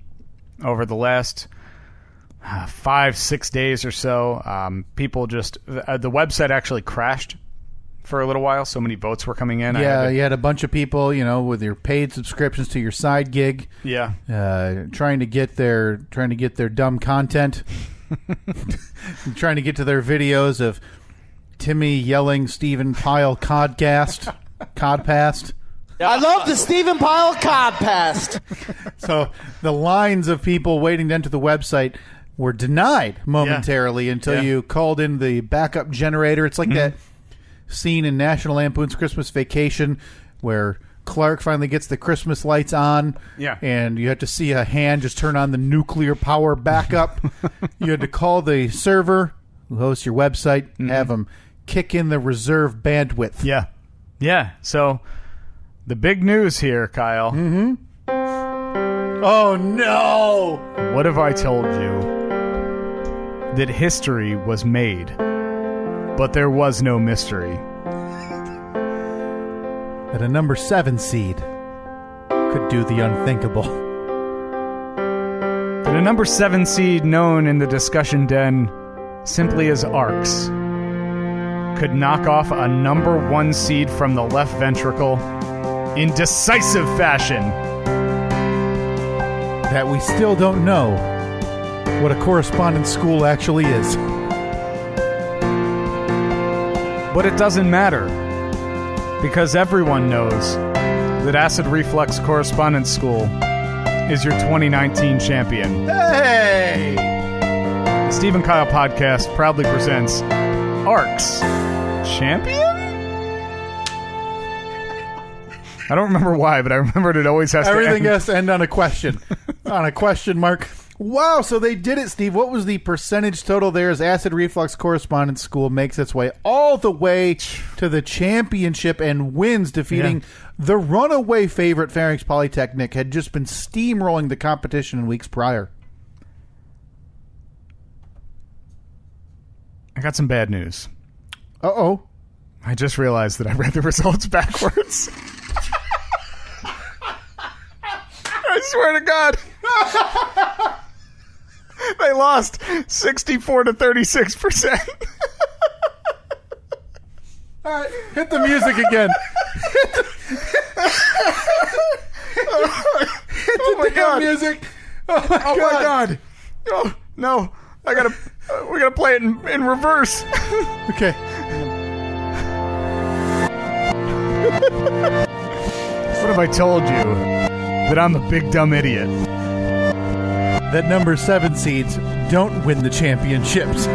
over the last 5-6 days or so. People just the website actually crashed for a little while. So many votes were coming in. Yeah, you had a bunch of people, with your paid subscriptions to your side gig. Yeah, trying to get their dumb content, trying to get to their videos of Timmy yelling Stephen Pyle codpast. I love the Stephen Pyle codpast. So the lines of people waiting to enter the website were denied momentarily until you called in the backup generator. It's like that scene in National Lampoon's Christmas Vacation where Clark finally gets the Christmas lights on, and you have to see a hand just turn on the nuclear power backup. You had to call the server who hosts your website, have them kick in the reserve bandwidth. Yeah. So the big news here, Kyle. Oh, no! What have I told you? That history was made. But there was no mystery. That a number 7 seed could do the unthinkable. That a number 7 seed known in the discussion den simply as Arcs could knock off a number 1 seed from the left ventricle in decisive fashion. That we still don't know what a correspondence school actually is. But it doesn't matter, because everyone knows that Acid Reflux Correspondence School is your 2019 champion. Hey! The Stephen Kyle Podcast proudly presents Arcs Champion? I don't remember why, but I remembered it always has Everything to end. has to end on a question. On a question mark. Wow, so they did it, Steve. What was the percentage total there as Acid Reflux Correspondence School makes its way all the way to the championship and wins, defeating the runaway favorite Pharynx Polytechnic, had just been steamrolling the competition in weeks prior. I got some bad news. Uh-oh. I just realized that I read the results backwards. I swear to God. They lost 64 to 36%. All right, hit the music again. Hit the damn music. Oh my God. Oh no! We gotta play it in reverse. Okay. What have I told you? That I'm a big dumb idiot. That number 7 seeds don't win the championships.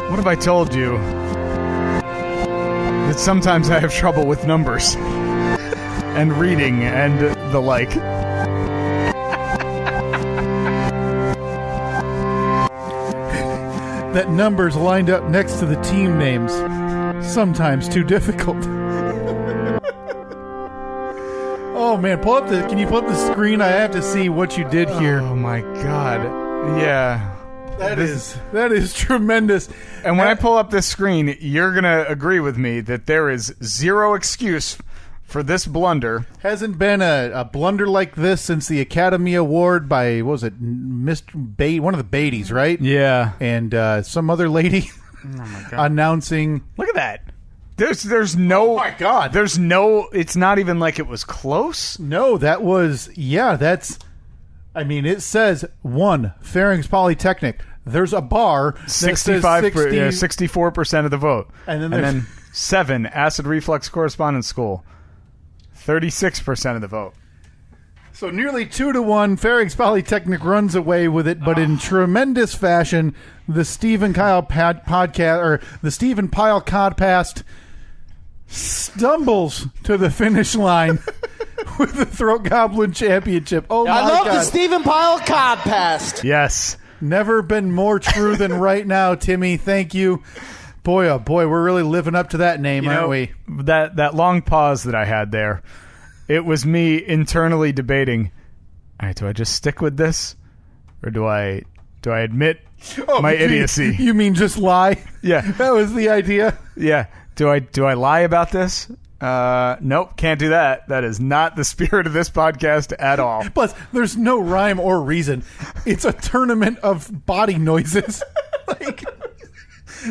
What have I told you? That sometimes I have trouble with numbers and reading and the like. That numbers lined up next to the team names, sometimes too difficult. Oh man, can you pull up the screen? I have to see what you did here. Oh my God. Yeah. That is tremendous. And when I pull up this screen, you're going to agree with me that there is zero excuse for this blunder. Hasn't been a blunder like this since the Academy Award by, what was it, Mr. one of the Beatties, right? Yeah. And some other lady announcing. Look at that. There's no. Oh my God. There's no. It's not even like it was close. No, that was. Yeah, that's. I mean, it says 1 Pharynx Polytechnic. There's a bar. 64% of the vote, and then 7 Acid Reflux Correspondence School. 36% of the vote. So nearly 2-1, Pharynx Polytechnic runs away with it, but in tremendous fashion, the Stephen Kyle podcast or the Stephen Pyle Codpast stumbles to the finish line with the Throat Goblin Championship. Oh my God! I love the Stephen Pyle Codpast. Yes, never been more true than right now, Timmy. Thank you. Boy, oh boy, we're really living up to that name, aren't we? That long pause that I had there, it was me internally debating, all right, do I just stick with this? Or do I admit my idiocy? You mean just lie? Yeah. That was the idea. Yeah. Do I lie about this? Nope, can't do that. That is not the spirit of this podcast at all. Plus, there's no rhyme or reason. It's a tournament of body noises. Like,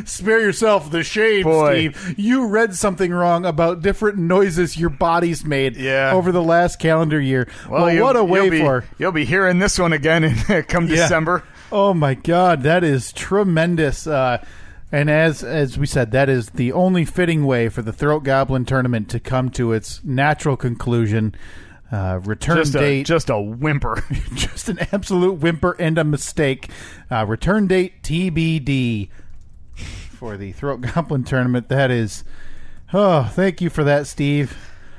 spare yourself the shame, Boy. Steve. You read something wrong about different noises your body's made over the last calendar year. Well, what a way for... You'll be hearing this one again come December. Oh, my God. That is tremendous. And as we said, that is the only fitting way for the Throat Goblin tournament to come to its natural conclusion. Return date. Just a whimper. Just an absolute whimper and a mistake. Return date TBD for the Throat Goblin tournament. That is... Oh, thank you for that, Steve.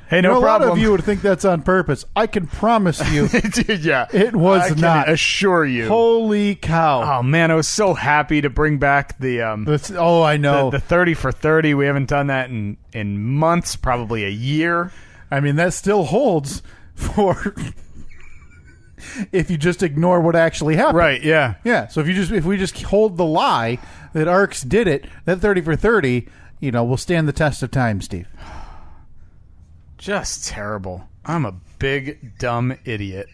Hey, no problem. A lot of you would think that's on purpose. I can promise you it was not. I assure you. Holy cow. Oh, man, I was so happy to bring back the... I know. The 30 for 30. We haven't done that in months, probably a year. I mean, that still holds for... if you just ignore what actually happened. Right, yeah. Yeah, so if we just hold the lie that ARCs did it, that 30 for 30, will stand the test of time, Steve. Just terrible. I'm a big, dumb idiot.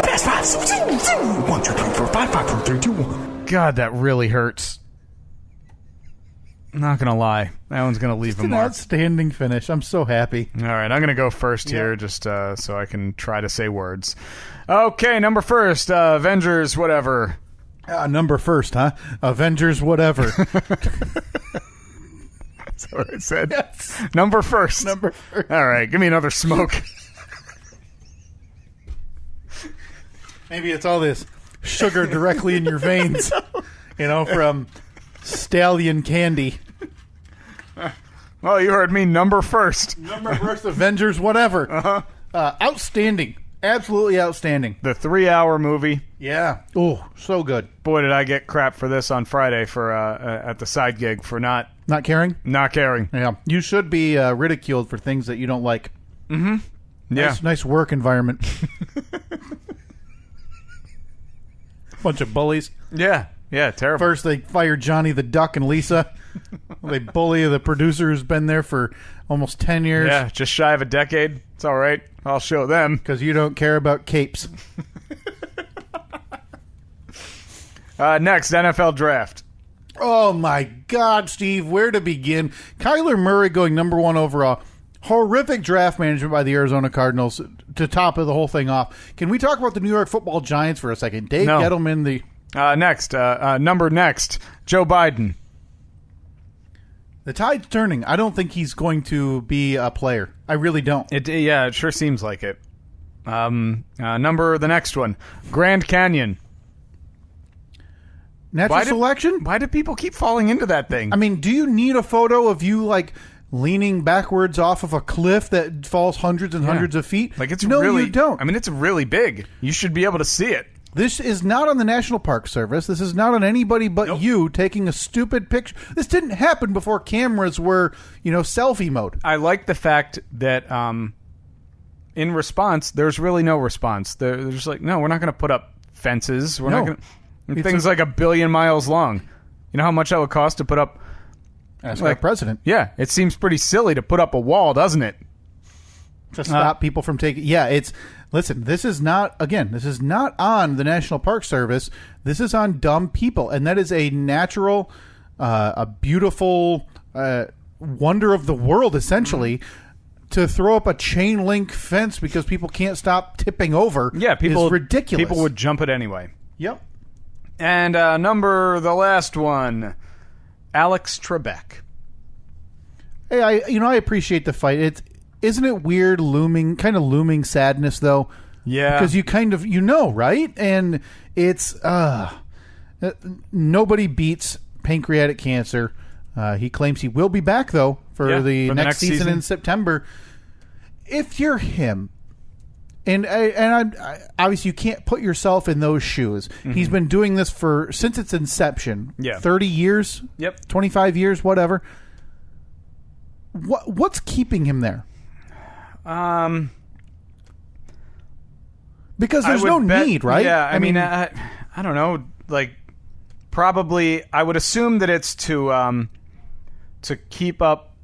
Fast 5, 1, 2, 3, 4, 5, 5, 4, 3, 2, 1. God, that really hurts. Not going to lie. That one's going to leave a an mark. Outstanding finish. I'm so happy. All right, I'm going to go first here just so I can try to say words. Okay, number first, Avengers, whatever. Number first, huh? Avengers, whatever. That's what I said. Yes. Number first. Number first. All right, give me another smoke. Maybe it's all this sugar directly in your veins, from stallion candy. Well, you heard me. Number first. Number first, Avengers, whatever. Uh-huh. Outstanding. Absolutely outstanding. The 3-hour movie. Yeah. Oh, so good. Boy, did I get crap for this on Friday for at the side gig for not caring. Not caring. Yeah. You should be ridiculed for things that you don't like. Mm-hmm. Yeah. Nice work environment. Bunch of bullies. Yeah. Yeah, terrible. First, they fire Johnny the Duck and Lisa. They bully the producer who's been there for almost 10 years. Yeah, just shy of a decade. It's all right. I'll show them. Because you don't care about capes. Next, NFL draft. Oh, my God, Steve. Where to begin? Kyler Murray going number 1 overall. Horrific draft management by the Arizona Cardinals to top of the whole thing off. Can we talk about the New York Football Giants for a second? Dave Gettleman, the... Next, Joe Biden. The tide's turning. I don't think he's going to be a player. I really don't. It sure seems like it. The next one, Grand Canyon. Natural selection? Why do people keep falling into that thing? I mean, do you need a photo of you, leaning backwards off of a cliff that falls hundreds and hundreds of feet? No, you don't. I mean, it's really big. You should be able to see it. This is not on the National Park Service. This is not on anybody but you taking a stupid picture. This didn't happen before cameras were, selfie mode. I like the fact that in response, there's really no response. They're just like, no, we're not going to put up fences. We're not going to... Things like 1 billion miles long. You know how much that would cost to put up... Ask our president. Yeah, it seems pretty silly to put up a wall, doesn't it? To stop people from taking... Yeah, it's... Listen, this is not on the National Park Service. This is on dumb people. And that is a natural, a beautiful wonder of the world, essentially, to throw up a chain link fence because people can't stop tipping over is ridiculous. People would jump it anyway. Yep. And the last one, Alex Trebek. Hey, I appreciate the fight. Isn't it weird looming sadness, though? Yeah. Because you kind of, right? And it's, nobody beats pancreatic cancer. He claims he will be back, though, for the next season in September. If you're him, And I obviously you can't put yourself in those shoes. Mm-hmm. He's been doing this since its inception. Yeah. 30 years? Yep. 25 years, whatever. What's keeping him there? Because there's no need, right? Yeah, I mean, I don't know. Like, probably, I would assume that it's to keep up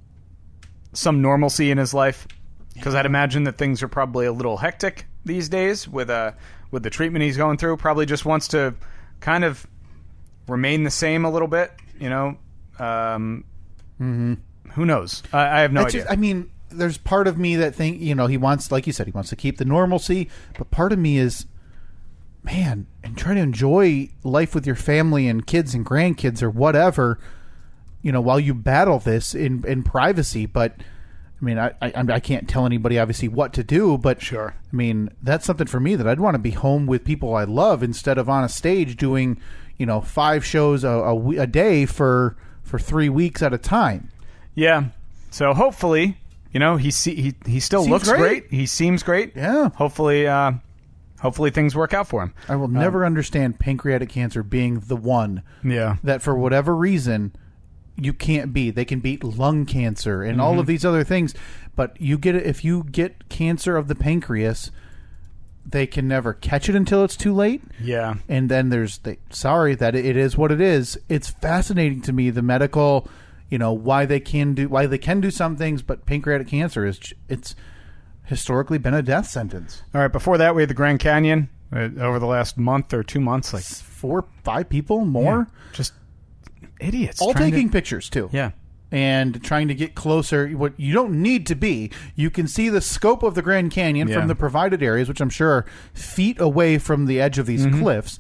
some normalcy in his life. Because I'd imagine that things are probably a little hectic these days with the treatment he's going through. Probably just wants to kind of remain the same a little bit, you know. Who knows? I have no idea. I mean, there's part of me that think, you know, he wants, like you said, he wants to keep the normalcy. But part of me is, man, and try to enjoy life with your family and kids and grandkids or whatever, you know, while you battle this in privacy. But I mean, I can't tell anybody obviously what to do, but sure. I mean, that's something for me that I'd want to be home with people I love instead of on a stage doing, you know, 5 shows a day for 3 weeks at a time. Yeah. So hopefully, you know, he still looks great. He seems great. Yeah. Hopefully things work out for him. I will never understand pancreatic cancer being the one that for whatever reason you can't beat. They can beat lung cancer and all of these other things, but if you get cancer of the pancreas, they can never catch it until it's too late. Yeah. And then sorry that it is what it is. It's fascinating to me, the medical, you know, why they can do some things, but pancreatic cancer it's historically been a death sentence. All right, before that we had the Grand Canyon over the last month or 2 months, like 4 or 5 people more. Yeah, just idiots. All taking pictures too. Yeah. And trying to get closer. What you don't need to be. You can see the scope of the Grand Canyon from the provided areas, which I'm sure are feet away from the edge of these cliffs.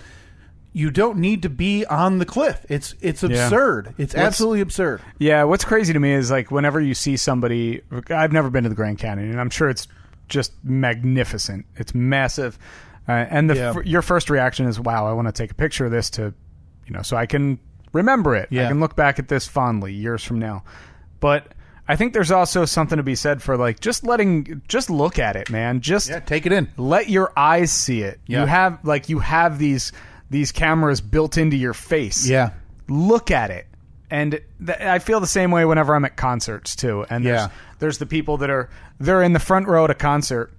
You don't need to be on the cliff. It's absurd. It's absolutely absurd. Yeah, what's crazy to me is like whenever you see somebody, I've never been to the Grand Canyon, and I'm sure it's just magnificent. It's massive. And your first reaction is, wow, I want to take a picture of this to, you know, so I can remember it. I can look back at this fondly years from now. But I think there's also something to be said for like just look at it, man. Just take it in. Let your eyes see it. Yeah. You have these cameras built into your face. Yeah. Look at it. And I feel the same way whenever I'm at concerts too. And there's the people they're in the front row at a concert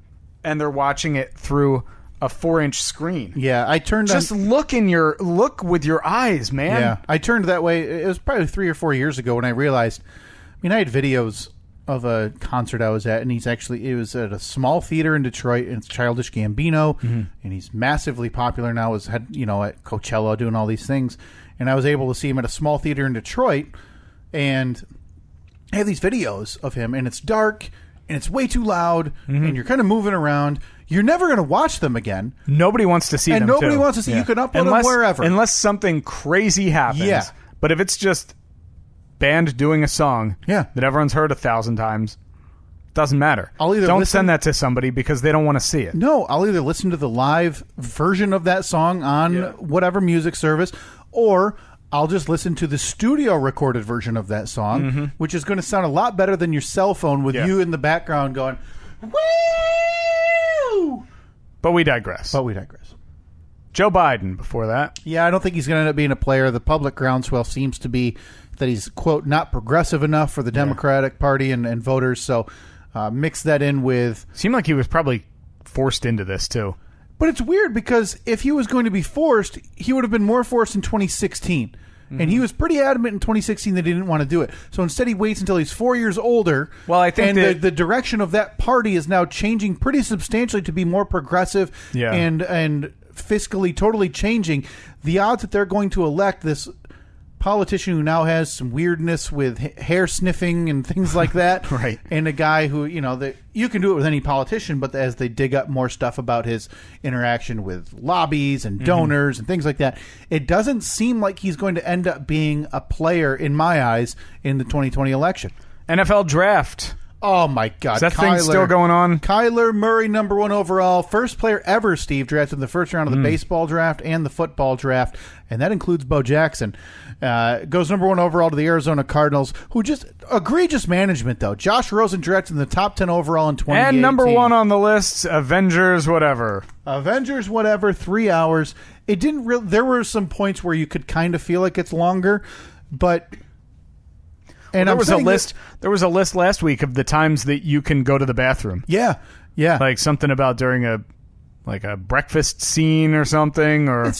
and they're watching it through a 4-inch screen. Yeah, I turned look with your eyes, man. Yeah, I turned that way. It was probably 3 or 4 years ago when I realized. I mean, I had videos of a concert I was at, and it was at a small theater in Detroit, and it's Childish Gambino, and he's massively popular now. At Coachella doing all these things, and I was able to see him at a small theater in Detroit, and I have these videos of him, and it's dark, and it's way too loud, and you're kind of moving around. You're never going to watch them again. Nobody wants to see them, and nobody wants to see. Yeah. You can upload them wherever. Unless something crazy happens. Yeah. But if it's just band doing a song that everyone's heard 1,000 times, doesn't matter. Don't send that to somebody because they don't want to see it. No, I'll either listen to the live version of that song on whatever music service, or I'll just listen to the studio recorded version of that song, which is going to sound a lot better than your cell phone with you in the background going, woo! But we digress. Joe Biden before that. Yeah, I don't think he's going to end up being a player. The public groundswell seems to be that he's, quote, not progressive enough for the Democratic Party and voters. So mix that in with... Seemed like he was probably forced into this, too. But it's weird because if he was going to be forced, he would have been more forced in 2016. And he was pretty adamant in 2016 that he didn't want to do it. So instead he waits until he's 4 years older. Well, I think the direction of that party is now changing pretty substantially to be more progressive and fiscally totally changing. The odds that they're going to elect this politician who now has some weirdness with hair sniffing and things like that, right? And a guy who, you know, that you can do it with any politician, but as they dig up more stuff about his interaction with lobbies and donors and things like that, it doesn't seem like he's going to end up being a player, in my eyes, in the 2020 election. NFL draft. Oh, my God. Is that thing still going on? Kyler Murray, number 1 overall. First player ever, Steve, drafted in the first round of the baseball draft and the football draft, and that includes Bo Jackson. Goes number 1 overall to the Arizona Cardinals, who just egregious management, though. Josh Rosen drafted in the top 10 overall in 2018. And number 1 on the list, Avengers whatever. 3 hours. It didn't there were some points where you could kind of feel like it's longer, but... And there was a list last week of the times that you can go to the bathroom. Yeah. Like something about during a breakfast scene or something, or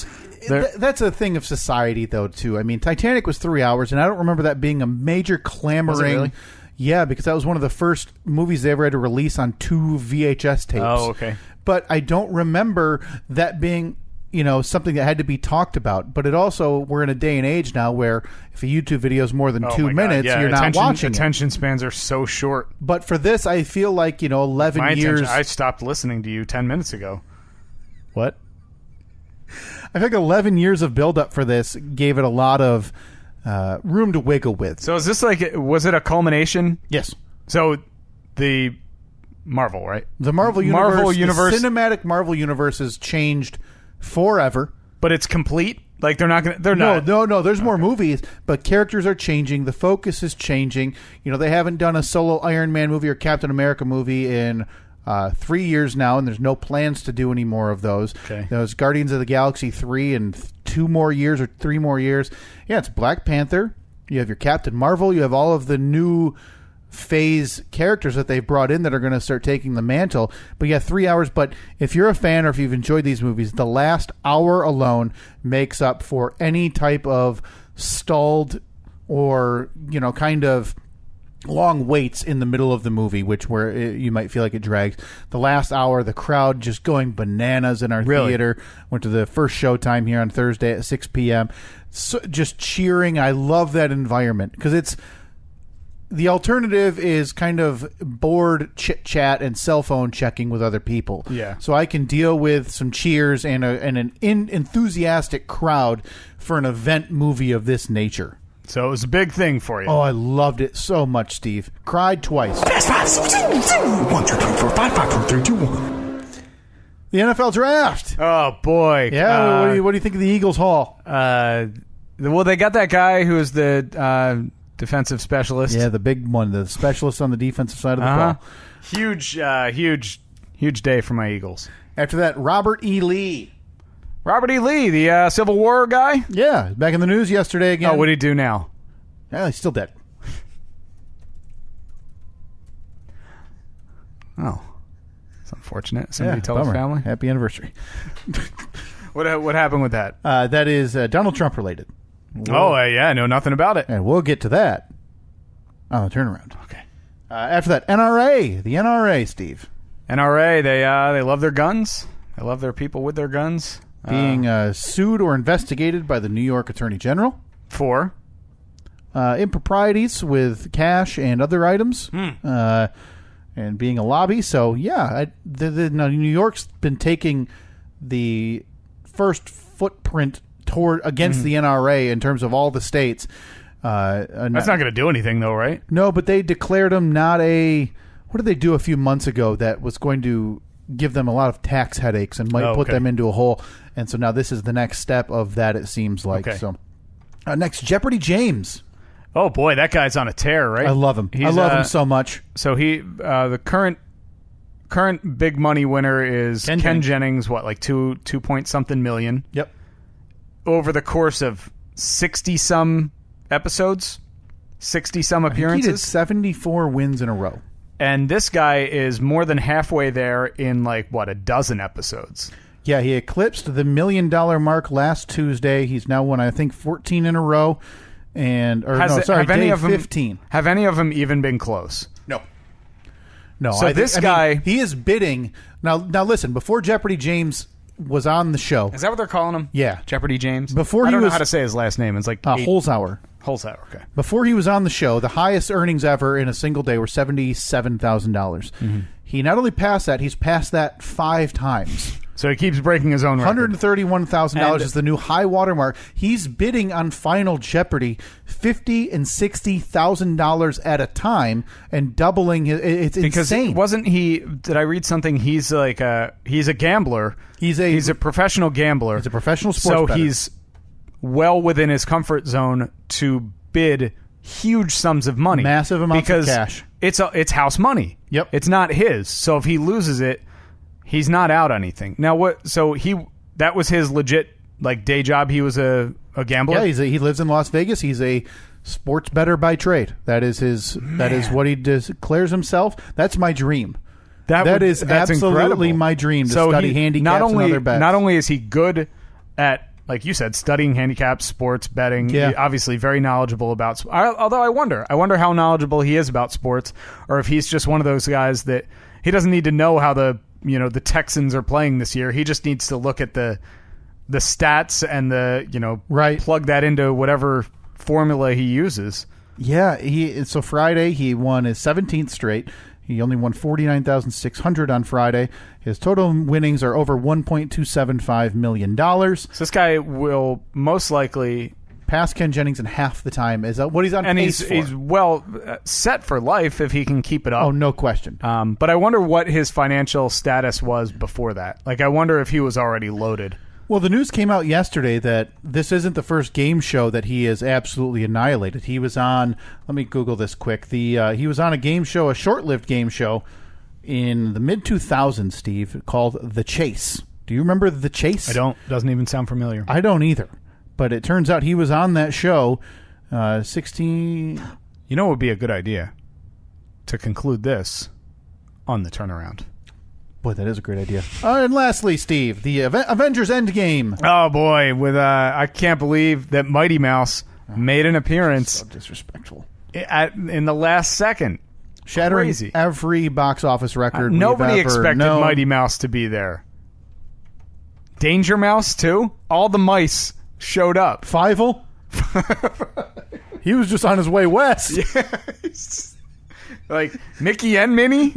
that's a thing of society, though, too. I mean, Titanic was 3 hours, and I don't remember that being a major clamoring. Was it really? Yeah, because that was one of the first movies they ever had to release on 2 VHS tapes. Oh, okay. But I don't remember that being, something that had to be talked about. But it also, we're in a day and age now where if a YouTube video is more than 2 minutes, you're not watching it. Attention spans are so short. But for this, I feel like, 11 years. I stopped listening to you 10 minutes ago. What? I think 11 years of build-up for this gave it a lot of room to wiggle with. So is this was it a culmination? Yes. So the Marvel, right? The Marvel universe. The cinematic Marvel universe has changed forever. But it's complete? Like they're not. No. There's more movies, but characters are changing. The focus is changing. They haven't done a solo Iron Man movie or Captain America movie in 3 years now, and there's no plans to do any more of those. Okay. There's Guardians of the Galaxy 3 in 2 more years or 3 more years. Yeah, it's Black Panther. You have your Captain Marvel. You have all of the new phase characters that they've brought in that are going to start taking the mantle. But yeah, 3 hours. But if you're a fan or if you've enjoyed these movies, the last hour alone makes up for any type of stalled or, kind of long waits in the middle of the movie, where you might feel like it drags. The last hour, the crowd just going bananas in our theater. Went to the first showtime here on Thursday at 6 p.m. So, just cheering. I love that environment because the alternative is kind of bored chit-chat and cell phone checking with other people. Yeah. So I can deal with some cheers and an enthusiastic crowd for an event movie of this nature. So it was a big thing for you. Oh, I loved it so much, Steve. Cried twice. Fast 5, 1, 2, 3, 4, 5, 5, 4, 3, 2, 1. The NFL draft. Oh, boy. Yeah, what do you think of the Eagles Haul? Well, they got that guy who is the defensive specialist. Yeah, the big one, the specialist on the defensive side of the ball. Huge day for my Eagles. After that, Robert E. Lee. Robert E. Lee, the Civil War guy? Yeah, back in the news yesterday again. Oh, what did he do now? Yeah, he's still dead. Oh. It's unfortunate. Somebody tell his family? Happy anniversary. What happened with that? That is Donald Trump related. I know nothing about it. And we'll get to that on the turnaround. Okay. After that, NRA. The NRA, Steve. NRA, they love their guns. They love their people with their guns. Being sued or investigated by the New York Attorney General. For? Improprieties with cash and other items. And being a lobby. So, yeah, New York's been taking the first footprint against the NRA in terms of all the states. That's not going to do anything, though, right? No, but they declared them not a... What did they do a few months ago that was going to give them a lot of tax headaches and might put them into a hole? And so now this is the next step of that, it seems like. Okay. So, next, Jeopardy James. Oh, boy, that guy's on a tear, right? I love him. I love him so much. So he, the current big money winner is Ken Jennings, like 2 point something million. Yep. Over the course of 60-some episodes, 60-some appearances. He did 74 wins in a row. And this guy is more than halfway there in, a dozen episodes. Yeah, he eclipsed the $1 million mark last Tuesday. He's now won, I think, 14 in a row. Day 15. Have any of them even been close? No. So this guy... he is bidding... Now, listen, before Jeopardy James was on the show... Is that what they're calling him? Yeah. Jeopardy James? I don't know how to say his last name. It's Holzhauer. Holzhauer, okay. Before he was on the show, the highest earnings ever in a single day were $77,000. Mm-hmm. He not only passed that, he's passed that 5 times. So he keeps breaking his own record. $131,000 is the new high water mark. He's bidding on Final Jeopardy $50,000 and $60,000 at a time and doubling his. It's because insane. Wasn't he? Did I read something? He's like he's a gambler. He's a professional gambler. He's a professional sports bettor. He's well within his comfort zone to bid huge sums of money, massive amounts of cash. It's house money. Yep, it's not his. So if he loses it, he's not out anything. Now what? So that was his legit like day job. He was a gambler. Yeah, he lives in Las Vegas. He's a sports bettor by trade. That is his. Man. That is what he declares himself. That's my dream. That is absolutely incredible. My dream to study handicaps and other bets. Not only is he good at, like you said, studying handicaps, sports betting. Yeah. He's obviously very knowledgeable about. Although I wonder how knowledgeable he is about sports, or if he's just one of those guys that he doesn't need to know how the Texans are playing this year. He just needs to look at the stats and plug that into whatever formula he uses. Yeah, so Friday he won his 17th straight. He only won $49,600 on Friday. His total winnings are over $1.275 million. So this guy will most likely pass Ken Jennings in half the time. Is what he's on pace for. He's well set for life if he can keep it up. Oh, no question. But I wonder what his financial status was before that. Like, I wonder if he was already loaded. Well, the news came out yesterday that this isn't the first game show that he has absolutely annihilated. He was on, let me Google this quick. He was on a game show, a short-lived game show in the mid-2000s, Steve, called The Chase. Do you remember The Chase? I don't. Doesn't even sound familiar. I don't either. But it turns out he was on that show 16... You know what would be a good idea? To conclude this on the turnaround. Boy, that is a great idea. And lastly, Steve, the Avengers Endgame. Oh, boy. With I can't believe that Mighty Mouse made an appearance. So disrespectful. In the last second. Shattering Crazy. Every box office record nobody expected Mighty Mouse to be there. Danger Mouse, too? All the mice showed up. Fievel? He was just on his way west. Yes. Like Mickey and Minnie?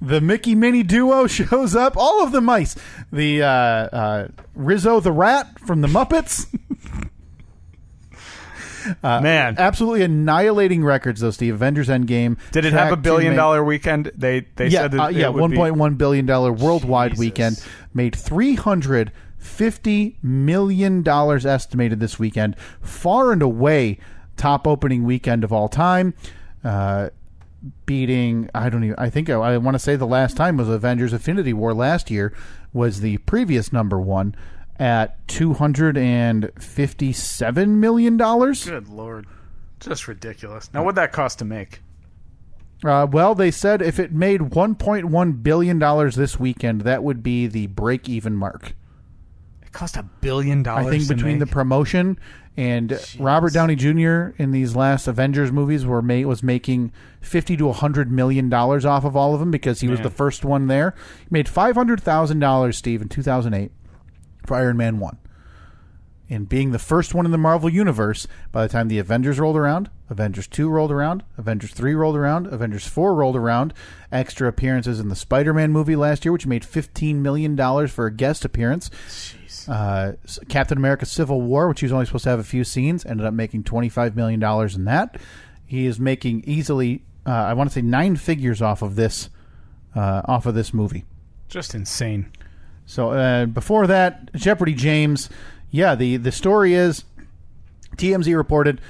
The Mickey-Minnie duo shows up. All of the mice. The Rizzo the Rat from the Muppets. Man. Absolutely annihilating records, though, Steve. Avengers Endgame. Did it have $1 billion weekend? They said that it would $1.1 billion worldwide weekend. Made $350 million estimated this weekend. Far and away top opening weekend of all time. Beating, I want to say the last time was Avengers Infinity War last year was the previous number one at $257 million. Good Lord. Just ridiculous. Now, what'd that cost to make? Well, they said if it made $1.1 billion this weekend, that would be the break-even mark. It cost $1 billion I think between the promotion and Robert Downey Jr. in these last Avengers movies was making $50 to $100 million off of all of them because he was the first one there. He made $500,000, Steve, in 2008 for Iron Man 1. And being the first one in the Marvel Universe, by the time the Avengers rolled around, Avengers 2 rolled around, Avengers 3 rolled around, Avengers 4 rolled around, extra appearances in the Spider-Man movie last year, which made $15 million for a guest appearance. Captain America Civil War, which he was only supposed to have a few scenes, ended up making $25 million in that. He is making easily, I want to say 9 figures off of this movie. Just insane. So before that, Jeopardy James, the story is TMZ reported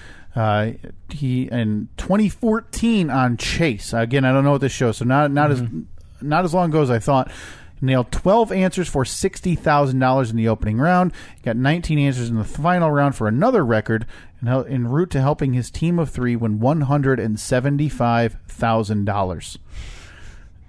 he in 2014 on Chase. Again, I don't know what this shows, so not as long ago as I thought. Nailed 12 answers for $60,000 in the opening round. He got 19 answers in the final round for another record, and en route to helping his team of 3 win $175,000.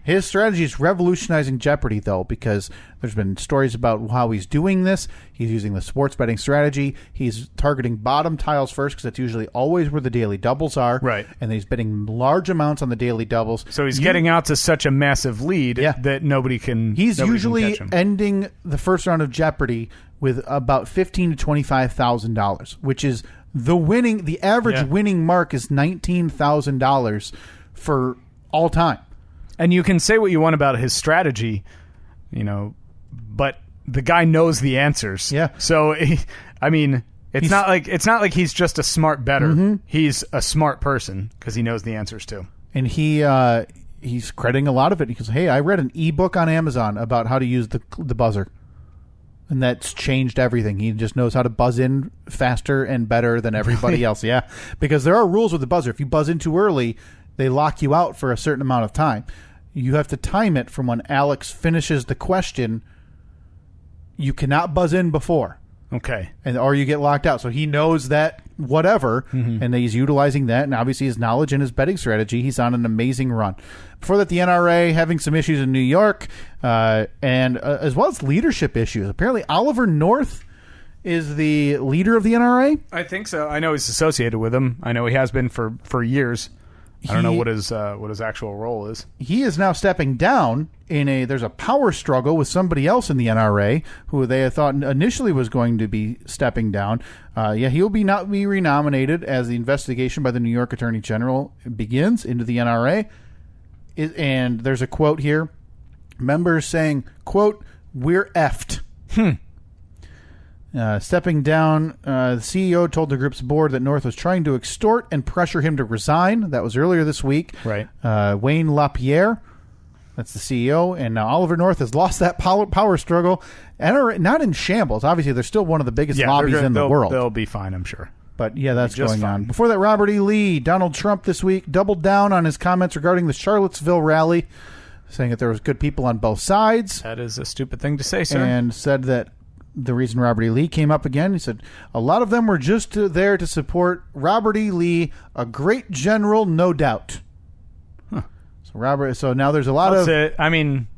His strategy is revolutionizing Jeopardy, though, because there's been stories about how he's doing this. He's using the sports betting strategy. He's targeting bottom tiles first because that's usually always where the daily doubles are. Right. And he's betting large amounts on the daily doubles. So he's getting out to such a massive lead that nobody can. He's usually can catch him. Ending the first round of Jeopardy with about $15,000 to $25,000, which is the average winning mark is $19,000 for all time. And you can say what you want about his strategy, but the guy knows the answers. Yeah. So, I mean, it's not like he's just a smart bettor. Mm-hmm. He's a smart person because he knows the answers too. And he's crediting a lot of it. He goes, hey, I read an ebook on Amazon about how to use the buzzer. And that's changed everything. He just knows how to buzz in faster and better than everybody else. Yeah. Because there are rules with the buzzer. If you buzz in too early, they lock you out for a certain amount of time. You have to time it from when Alex finishes the question. You cannot buzz in before. Okay. Or you get locked out. So he knows that whatever, and he's utilizing that, and obviously his knowledge and his betting strategy. He's on an amazing run. Before that, the NRA having some issues in New York, and as well as leadership issues. Apparently, Oliver North is the leader of the NRA. I think so. I know he's associated with him. I know he has been for years. I don't know what his actual role is. He is now stepping down there's a power struggle with somebody else in the NRA who they thought initially was going to be stepping down. He'll not be renominated as the investigation by the New York Attorney General begins into the NRA. And there's a quote here. Members saying, quote, "We're effed." Stepping down, the CEO told the group's board that North was trying to extort and pressure him to resign. That was earlier this week. Right. Wayne LaPierre, that's the CEO, and now Oliver North has lost that power struggle. NRA, not in shambles. Obviously, they're still one of the biggest lobbies in the world. They'll be fine, I'm sure. But, yeah, that's going on. Before that, Robert E. Lee, Donald Trump this week doubled down on his comments regarding the Charlottesville rally, saying that there was good people on both sides. That is a stupid thing to say, sir. And said that the reason Robert E. Lee came up again, he said, a lot of them were just there to support Robert E. Lee, a great general, no doubt. Huh. So now there's a lot That's it. I mean,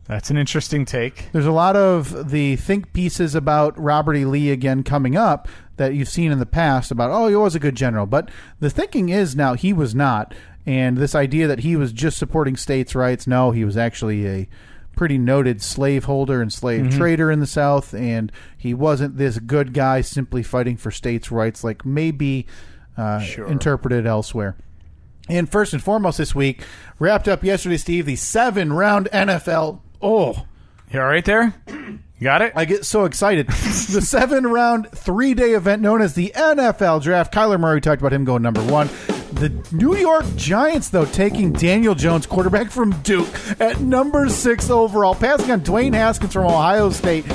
that's an interesting take. There's a lot of the think pieces about Robert E. Lee again coming up that you've seen in the past about, oh, he was a good general. But the thinking is now he was not. And this idea that he was just supporting states' rights, no, he was actually a pretty noted slaveholder and slave trader in the South, and he wasn't this good guy simply fighting for states' rights like maybe interpreted elsewhere. And first and foremost this week, wrapped up yesterday, Steve, the 7-round NFL. Oh, you all right there? You got it? I get so excited. The 7-round, 3-day event known as the NFL Draft. Kyler Murray talked about him going number 1. The New York Giants, though, taking Daniel Jones, quarterback from Duke, at number 6 overall, passing on Dwayne Haskins from Ohio State.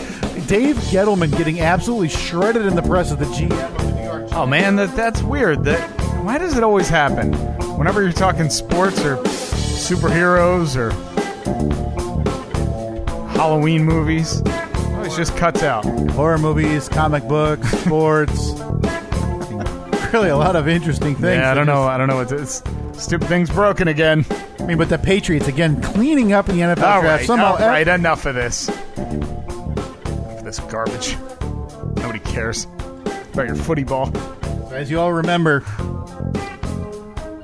Dave Gettleman getting absolutely shredded in the press as the GM of the New York Giants. Oh, man, that's weird. Why does it always happen? Whenever you're talking sports or superheroes or Halloween movies, it always just cuts out. Horror movies, comic books, sports. Really a lot of interesting things. Yeah, I don't know. It's stupid things broken again. I mean, but the Patriots, again, cleaning up in the NFL draft. All right, enough of this. Enough of this garbage. Nobody cares about your footy ball. As you all remember,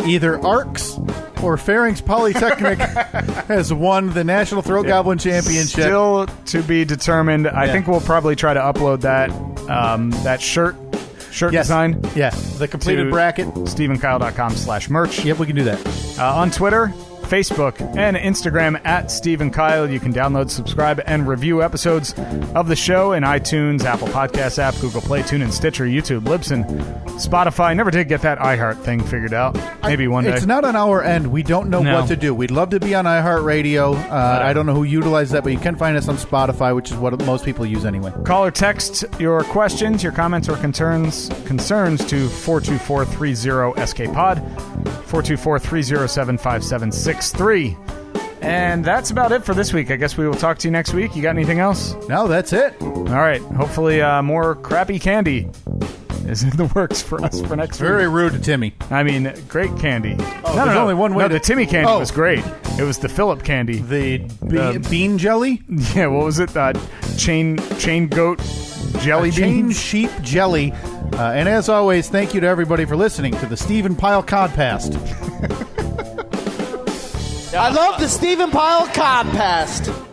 either Arcs or Pharynx Polytechnic has won the National Throat Goblin Championship. Still to be determined. I think we'll probably try to upload that shirt design. Yeah, the completed bracket. StephenKyle.com/merch. Yep, we can do that. On Twitter, Facebook, and Instagram at Stephen Kyle. You can download, subscribe, and review episodes of the show in iTunes, Apple Podcasts app, Google Play, TuneIn, Stitcher, YouTube, Libsyn, Spotify. Never did get that iHeart thing figured out. Maybe one day. It's not on our end. We don't know what to do. We'd love to be on iHeartRadio. I don't know who utilizes that, but you can find us on Spotify, which is what most people use anyway. Call or text your questions, your comments, or concerns to 424-30-SK-POD, 424-307-5763. And that's about it for this week. I guess we will talk to you next week. You got anything else? No, that's it. All right. Hopefully more crappy candy is in the works for us for next week. Very rude to Timmy. I mean, great candy. There's only one way. No, the Timmy candy was great. It was the Phillip candy. The bean jelly? Yeah, what was it? Chain goat jelly beans? Chain sheep jelly. And as always, thank you to everybody for listening to the Stephen Pyle Codcast. I love the Stephen Pyle Codcast.